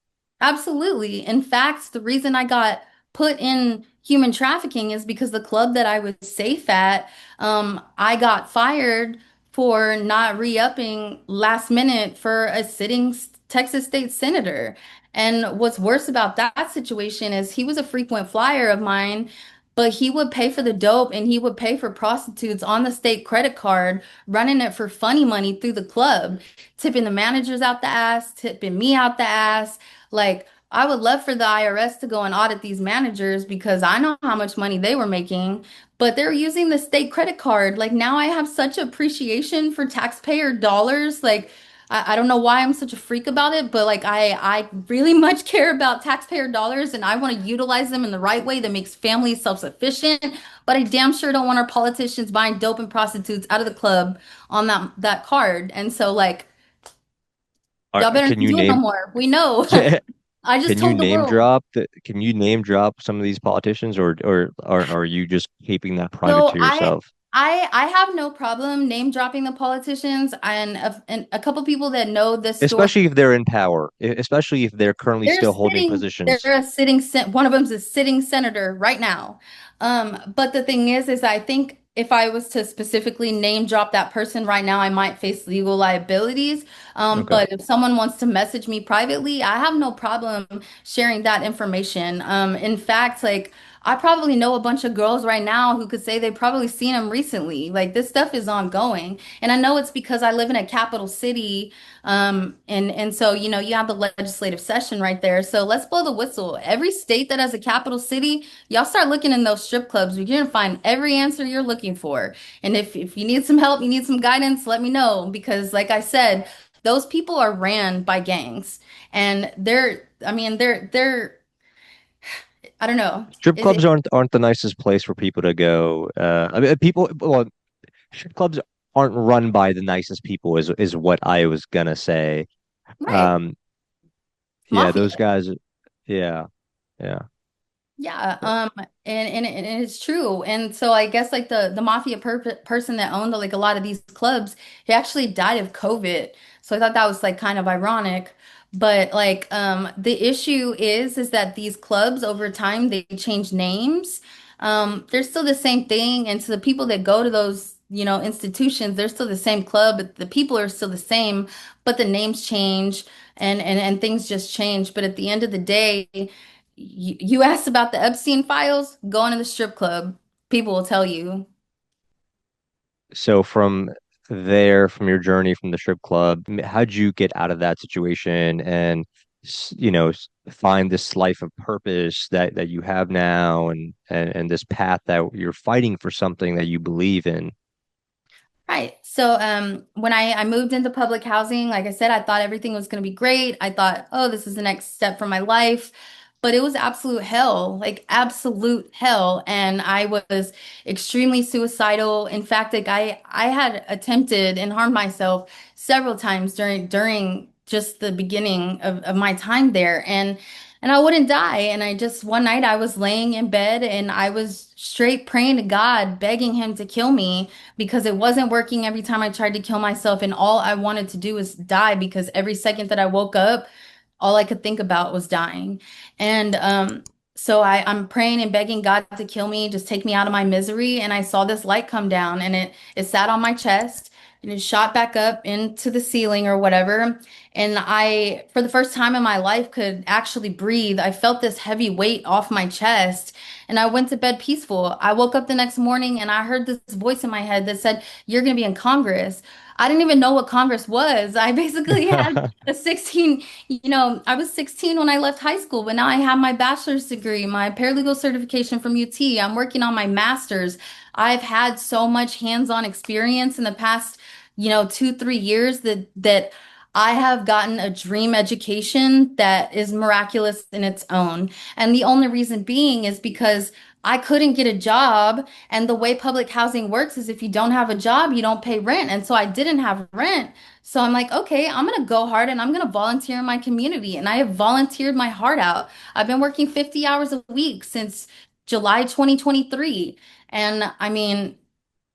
Absolutely. In fact, the reason I got put in human trafficking is because the club that I was safe at, I got fired for not re-upping last minute for a sitting Texas state senator. And what's worse about that situation is he was a frequent flyer of mine, but he would pay for the dope and he would pay for prostitutes on the state credit card, running it for funny money through the club, tipping the managers out the ass, tipping me out the ass. Like, I would love for the IRS to go and audit these managers because I know how much money they were making, but they're using the state credit card. Like, now I have such appreciation for taxpayer dollars. Like, I don't know why I'm such a freak about it, but like, I really much care about taxpayer dollars and I want to utilize them in the right way that makes families self-sufficient. But I damn sure don't want our politicians buying dope and prostitutes out of the club on that card. And so, like, y'all better can not you do it no name more. We know. I just can you told the name world. drop can you name drop some of these politicians or are you just keeping that private So to I yourself? I have no problem name dropping the politicians and a couple people that know this story. Especially if they're in power, especially if they're currently still holding They're positions. a one of them's a sitting senator right now. But the thing is I think if I was to specifically name drop that person right now, I might face legal liabilities. Okay. But if someone wants to message me privately, I have no problem sharing that information. In fact, like I probably know a bunch of girls right now who could say they've probably seen him recently. Like this stuff is ongoing. And I know it's because I live in a capital city. And so, you have the legislative session right there. So let's blow the whistle. Every state that has a capital city, y'all start looking in those strip clubs. You're gonna find every answer you're looking for. And if you need some help, you need some guidance, let me know. Because like I said, those people are ran by gangs. And I mean, I don't know. Strip Is clubs it aren't the nicest place for people to go. I mean, people. Well, strip clubs aren't run by the nicest people, is what I was gonna say. right? Um, yeah, Mafia. those guys. Yeah, yeah. Yeah, and it's true. And so I guess like the mafia person that owned like a lot of these clubs, he actually died of COVID. So I thought that was like kind of ironic. But like the issue is that these clubs over time they change names. They're still the same thing. And so the people that go to those, institutions, they're still the same club, but the people are still the same, but the names change and things just change. But at the end of the day, you asked about the Epstein files, go into the strip club. People will tell you. So from there, from your journey from the strip club, how'd you get out of that situation? And find this life of purpose that you have now, and this path that you're fighting for something that you believe in. Right. So when I moved into public housing, like I said, I thought everything was going to be great. I thought, oh, this is the next step for my life. But it was absolute hell, like absolute hell. And I was extremely suicidal. In fact, like I had attempted and harmed myself several times during just the beginning of my time there. And I wouldn't die. And I just one night I was laying in bed and I was straight praying to God, begging him to kill me because it wasn't working every time I tried to kill myself. And all I wanted to do was die because every second that I woke up, all I could think about was dying. And so I'm praying and begging God to kill me, just take me out of my misery. And I saw this light come down and it sat on my chest and it shot back up into the ceiling or whatever. And I, for the first time in my life, could actually breathe. I felt this heavy weight off my chest and I went to bed peaceful. I woke up the next morning and I heard this voice in my head that said, "You're going to be in Congress." I didn't even know what Congress was. I basically had a 16, I was 16 when I left high school, but now I have my bachelor's degree, my paralegal certification from UT. I'm working on my master's. I've had so much hands-on experience in the past, 2, 3 years that I have gotten a dream education that is miraculous in its own. And the only reason being is because I couldn't get a job. And the way public housing works is if you don't have a job, you don't pay rent. And so I didn't have rent. So I'm like, okay, I'm going to go hard and I'm going to volunteer in my community. And I have volunteered my heart out. I've been working 50 hours a week since July 2023. And I mean,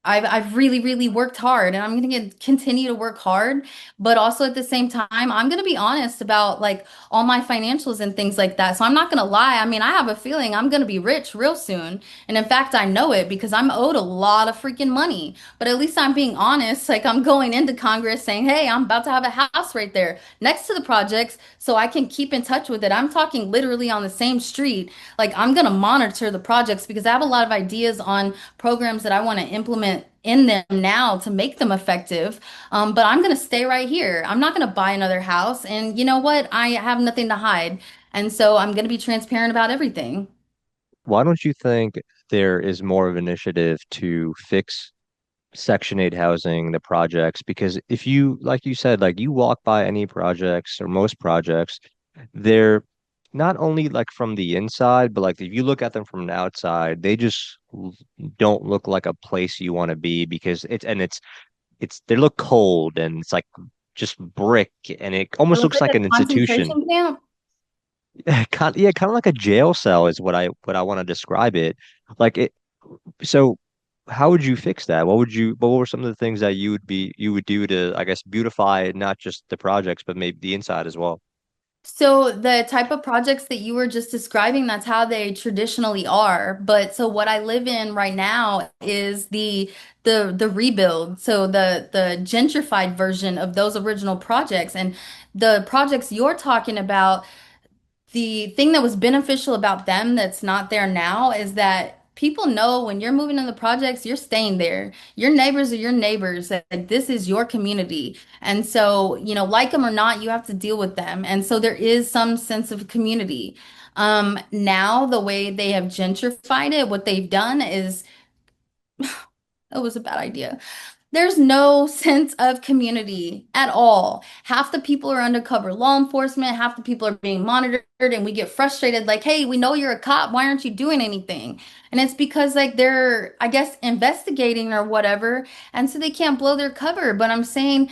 I've really, really worked hard and I'm going to continue to work hard. But also at the same time, I'm going to be honest about like all my financials and things like that. So I'm not going to lie. I mean, I have a feeling I'm going to be rich real soon. And in fact, I know it because I'm owed a lot of freaking money. But at least I'm being honest. Like I'm going into Congress saying, hey, I'm about to have a house right there next to the projects so I can keep in touch with it. I'm talking literally on the same street. Like I'm going to monitor the projects because I have a lot of ideas on programs that I want to implement in them now to make them effective. But I'm going to stay right here. I'm not going to buy another house. And you know what? I have nothing to hide. And so I'm going to be transparent about everything. Why don't you think there is more of an initiative to fix Section 8 housing, the projects? Because if you, like you said, like you walk by any projects or most projects, they're not only like from the inside, but like if you look at them from the outside, they just don't look like a place you want to be because they look cold and it's like just brick and it It almost looks looks like like a an institution. concentration camp. Yeah, kind of like a jail cell is what I want to describe it. Like it. So, how would you fix that? What were some of the things that you would do to, I guess, beautify not just the projects, but maybe the inside as well? So the type of projects that you were just describing, that's how they traditionally are. But so what I live in right now is the rebuild. So the gentrified version of those original projects and the projects you're talking about. The thing that was beneficial about them that's not there now is that people know when you're moving in the projects, you're staying there. Your neighbors are your neighbors. That this is your community. And so, like them or not, you have to deal with them. And so there is some sense of community. Now the way they have gentrified it, what they've done is it was a bad idea. There's no sense of community at all. Half the people are undercover law enforcement, half the people are being monitored, and we get frustrated like, hey, we know you're a cop. Why aren't you doing anything? And it's because, like, they're, I guess, investigating or whatever. And so they can't blow their cover. But I'm saying,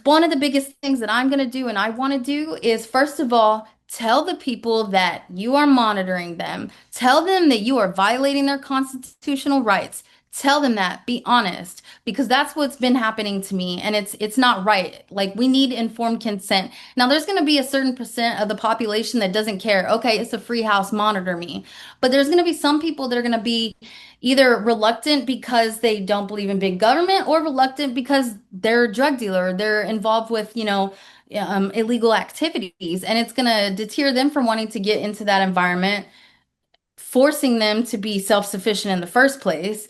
one of the biggest things that I'm going to do and I want to do is, first of all, tell the people that you are monitoring them. Tell them that you are violating their constitutional rights. Tell them that. Be honest, because that's what's been happening to me, and it's not right. Like we need informed consent. Now, there's going to be a certain percent of the population that doesn't care. Okay, it's a free house, monitor me. But there's going to be some people that are going to be either reluctant because they don't believe in big government or reluctant because they're a drug dealer, they're involved with, illegal activities, and it's going to deter them from wanting to get into that environment, forcing them to be self-sufficient in the first place.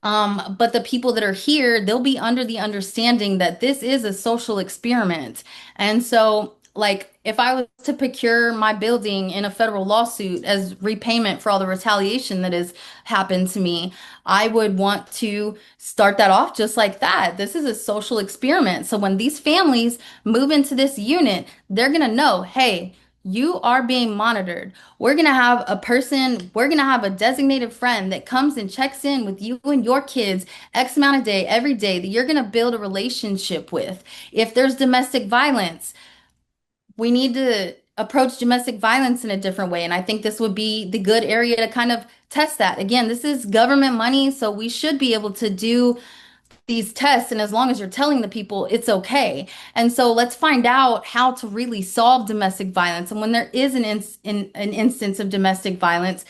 But the people that are here, they'll be under the understanding that this is a social experiment. And so Like, if I was to procure my building in a federal lawsuit as repayment for all the retaliation that has happened to me, I would want to start that off just like that. This is a social experiment. So when these families move into this unit, they're going to know, hey, you are being monitored. We're going to have a person, we're going to have a designated friend that comes and checks in with you and your kids X amount of day, every day, that you're going to build a relationship with. If there's domestic violence, we need to approach domestic violence in a different way. And I think this would be the good area to kind of test that. Again, this is government money, so we should be able to do these tests. And as long as you're telling the people it's okay. And so let's find out how to really solve domestic violence. And when there is an instance of domestic violence,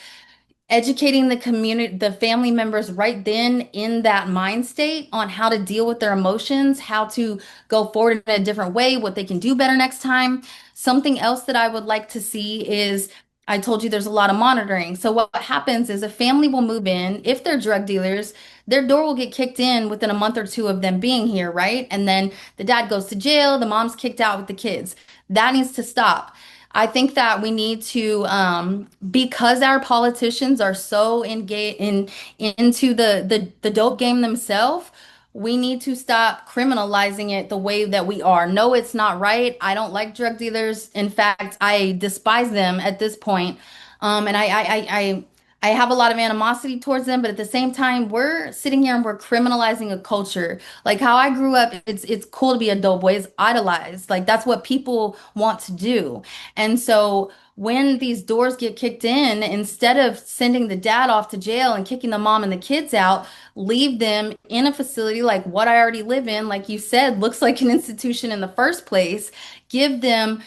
educating the community, the family members right then in that mind state on how to deal with their emotions, how to go forward in a different way, what they can do better next time. Something else that I would like to see is, I told you there's a lot of monitoring. So what happens is a family will move in. If they're drug dealers, their door will get kicked in within a month or two of them being here, right? And then the dad goes to jail, the mom's kicked out with the kids. That needs to stop. I think that we need to, because our politicians are so engaged into the dope game themselves, we need to stop criminalizing it the way that we are. No, it's not right. I don't like drug dealers. In fact, I despise them at this point. And I have a lot of animosity towards them, but at the same time, we're sitting here and we're criminalizing a culture. Like how I grew up, it's cool to be a dope boy. It's idolized. Like that's what people want to do. And so when these doors get kicked in, instead of sending the dad off to jail and kicking the mom and the kids out, leave them in a facility like what I already live in, like you said, looks like an institution in the first place. Give them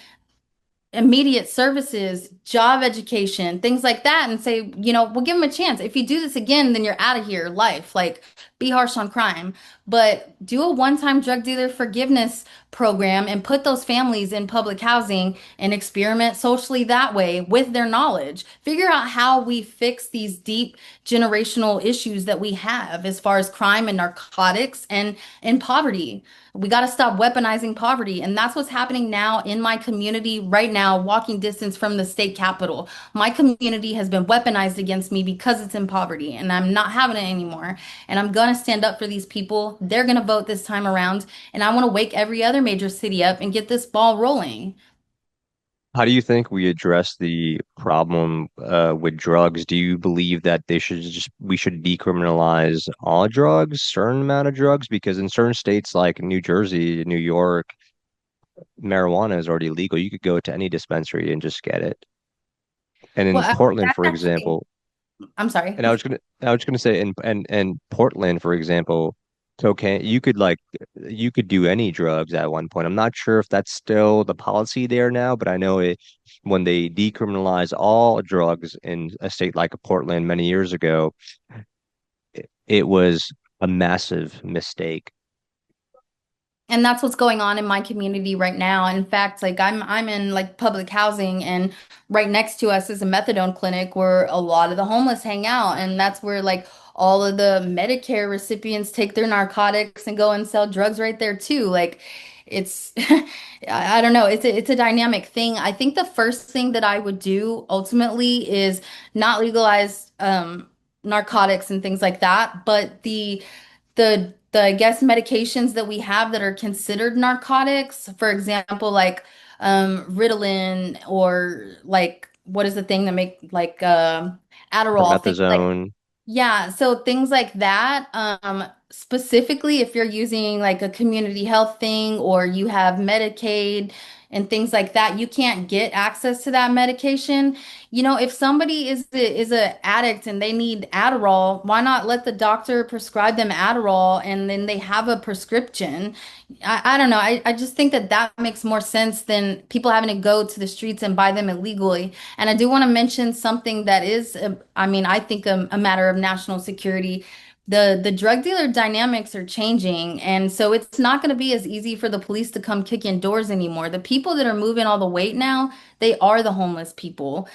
immediate services, job education, things like that, and say, we'll give them a chance. If you do this again, then you're out of here, life. Like, be harsh on crime, but do a one-time drug dealer forgiveness program and put those families in public housing and experiment socially that way with their knowledge. Figure out how we fix these deep generational issues that we have as far as crime and narcotics and poverty. We got to stop weaponizing poverty. And that's what's happening now in my community right now, walking distance from the state capitol. My community has been weaponized against me because it's in poverty, and I'm not having it anymore. And I'm going to stand up for these people. They're going to vote this time around. And I want to wake every other major city up and get this ball rolling. How do you think we address the problem with drugs? Do you believe that we should decriminalize all drugs, certain amount of drugs? Because in certain states like New Jersey, New York, marijuana is already legal. You could go to any dispensary and just get it. And Well, in Portland, that's for actually, example, I'm sorry. and I was gonna say in Portland, for example, cocaine, you could do any drugs at one point. I'm not sure if that's still the policy there now, but I know it when they decriminalized all drugs in a state like Portland many years ago, it was a massive mistake. And that's what's going on in my community right now. In fact, like I'm in like public housing, and right next to us is a methadone clinic where a lot of the homeless hang out, and that's where like all of the Medicare recipients take their narcotics and go and sell drugs right there too. Like it's I don't know, it's a dynamic thing. I think the first thing that I would do ultimately is not legalize narcotics and things like that, but the I guess medications that we have that are considered narcotics, for example, like Ritalin, or like what is the thing that make like Adderall, things like, Promethazone. yeah, so things like that. Specifically, if you're using like a community health thing or you have Medicaid and things like that, you can't get access to that medication. If somebody is a addict and they need Adderall, why not let the doctor prescribe them Adderall and then they have a prescription? I don't know. I just think that that makes more sense than people having to go to the streets and buy them illegally. And I do want to mention something that is, I mean, I think a matter of national security. The drug dealer dynamics are changing, and so it's not going to be as easy for the police to come kick in doors anymore. The people that are moving all the weight now, they are the homeless people.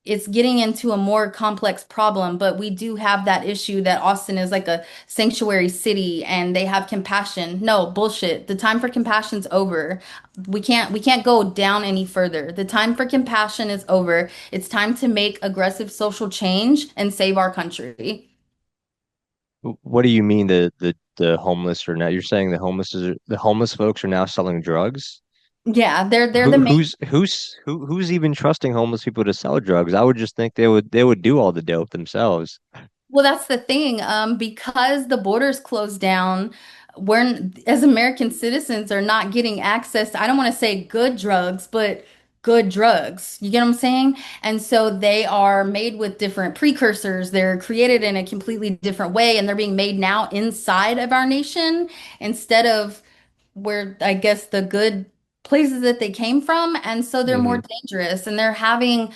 it's getting into a more complex problem, but we do have that issue that Austin is like a sanctuary city and they have compassion. No, bullshit. The time for compassion's over. We can't go down any further. The time for compassion is over. It's time to make aggressive social change and save our country. What do you mean the homeless are now? You're saying the homeless folks are now selling drugs? Yeah, they're the main. Who's even trusting homeless people to sell drugs? I would just think they would do all the dope themselves. Well, that's the thing. Because the borders closed down, we're as American citizens are not getting access to, I don't want to say good drugs, but good drugs. You get what I'm saying? And so they are made with different precursors. They're created in a completely different way, and they're being made now inside of our nation instead of where I guess the good places that they came from. And so they're more Hmm. dangerous and they're having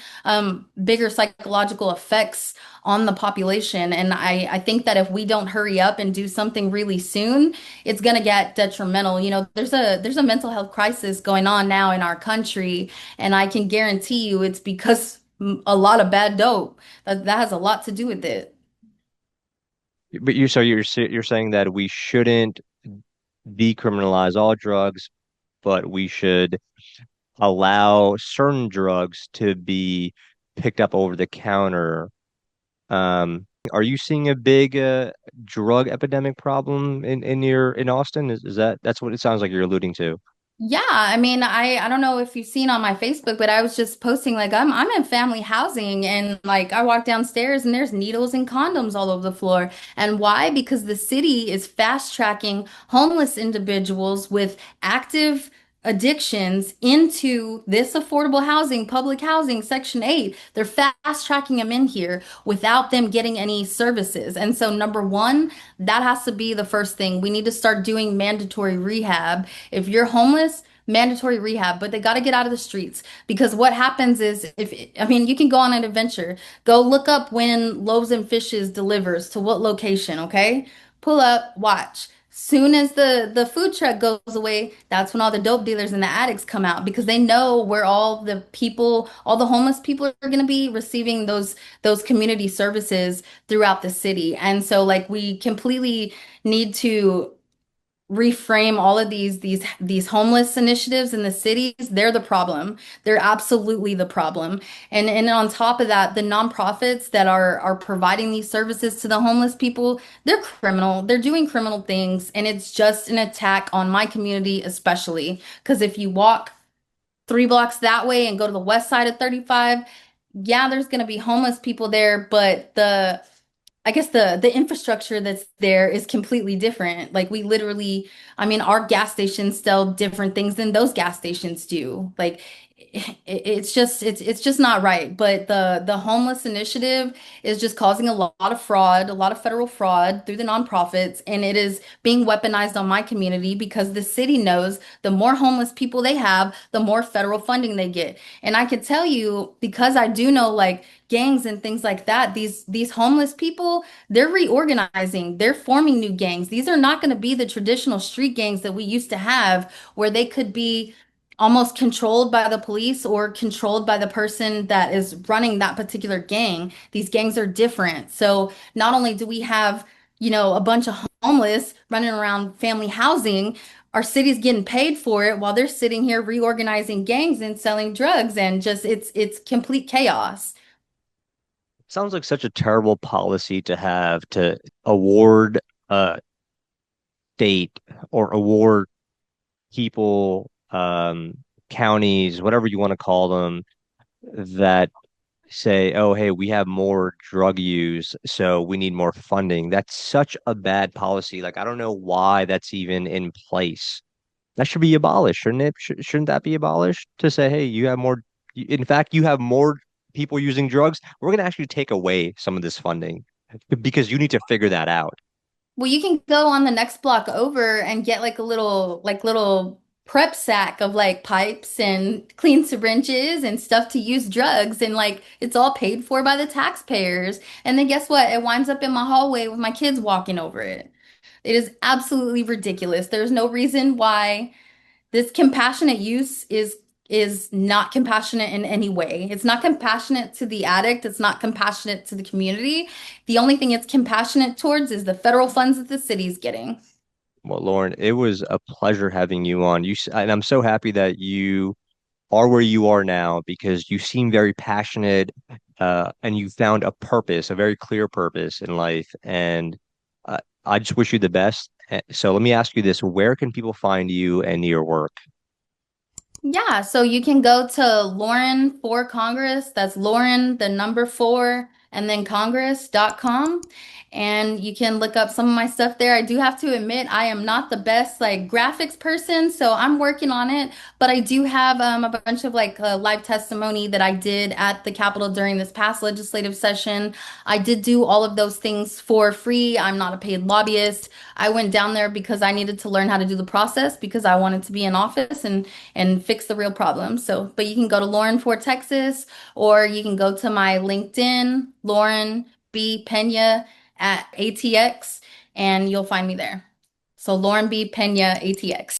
bigger psychological effects on the population. And I think that if we don't hurry up and do something really soon, it's going to get detrimental. You know, there's a mental health crisis going on now in our country, and I can guarantee you it's because a lot of bad dope. That has a lot to do with it. But you're saying that we shouldn't decriminalize all drugs, but we should allow certain drugs to be picked up over the counter. Are you seeing a big drug epidemic problem in Austin? Is that's what it sounds like you're alluding to? Yeah, I mean, I don't know if you've seen on my Facebook, but I was just posting like I'm in family housing and like I walk downstairs and there's needles and condoms all over the floor. And why? Because the city is fast tracking homeless individuals with active addictions into this affordable housing, public housing, Section 8. They're fast tracking them in here without them getting any services. And so number one, that has to be the first thing. We need to start doing mandatory rehab. If you're homeless, mandatory rehab, but they got to get out of the streets because what happens is if I mean you can go on an adventure. Go look up when Loaves and Fishes delivers to what location, okay? Pull up, watch. Soon as the food truck goes away, that's when all the dope dealers and the addicts come out because they know where all the people, all the homeless people are going to be receiving those community services throughout the city. And so like we completely need to reframe all of these homeless initiatives in the cities. They're the problem. They're absolutely the problem. And on top of that, the nonprofits that are providing these services to the homeless people, they're criminal. They're doing criminal things, and it's just an attack on my community especially. Because if you walk 3 blocks that way and go to the west side of 35, yeah, there's going to be homeless people there, but the I guess the infrastructure that's there is completely different. Like we literally, I mean, our gas stations sell different things than those gas stations do. Like it's just not right. But the homeless initiative is just causing a lot of fraud, a lot of federal fraud through the nonprofits, and it is being weaponized on my community because the city knows the more homeless people they have, the more federal funding they get. And I could tell you because I do know like gangs and things like that, these homeless people, they're reorganizing, they're forming new gangs. These are not going to be the traditional street gangs that we used to have where they could be almost controlled by the police or controlled by the person that is running that particular gang. These gangs are different. So not only do we have, you know, a bunch of homeless running around family housing, our city's getting paid for it while they're sitting here reorganizing gangs and selling drugs and just it's complete chaos. Sounds like such a terrible policy to have to award a state or award people, counties, whatever you want to call them, that say, oh, hey, we have more drug use, so we need more funding. That's such a bad policy. Like, I don't know why that's even in place. That should be abolished, shouldn't it? Shouldn't that be abolished to say, hey, you have more, in fact, you have more people using drugs. We're going to actually take away some of this funding because you need to figure that out. Well, you can go on the next block over and get like a little prep sack of like pipes and clean syringes and stuff to use drugs and like it's all paid for by the taxpayers. And then guess what? It winds up in my hallway with my kids walking over it. It is absolutely ridiculous. There's no reason why this compassionate use is not compassionate in any way. It's not compassionate to the addict, it's not compassionate to the community. The only thing it's compassionate towards is the federal funds that the city's getting. Well, Lauren, it was a pleasure having you on. And I'm so happy that you are where you are now because you seem very passionate, and you found a purpose, a very clear purpose in life. And I just wish you the best. So let me ask you this: where can people find you and your work? Yeah, so you can go to Lauren for Congress. That's Lauren, the number four, and then Congress.com. And you can look up some of my stuff there. I do have to admit, I am not the best like graphics person, so I'm working on it. But I do have a bunch of like live testimony that I did at the Capitol during this past legislative session. I did do all of those things for free. I'm not a paid lobbyist. I went down there because I needed to learn how to do the process because I wanted to be in office and fix the real problem. So, but you can go to Lauren for Texas, or you can go to my LinkedIn, Lauren B. Pena at ATX, and you'll find me there. So Lauren B. Pena, ATX.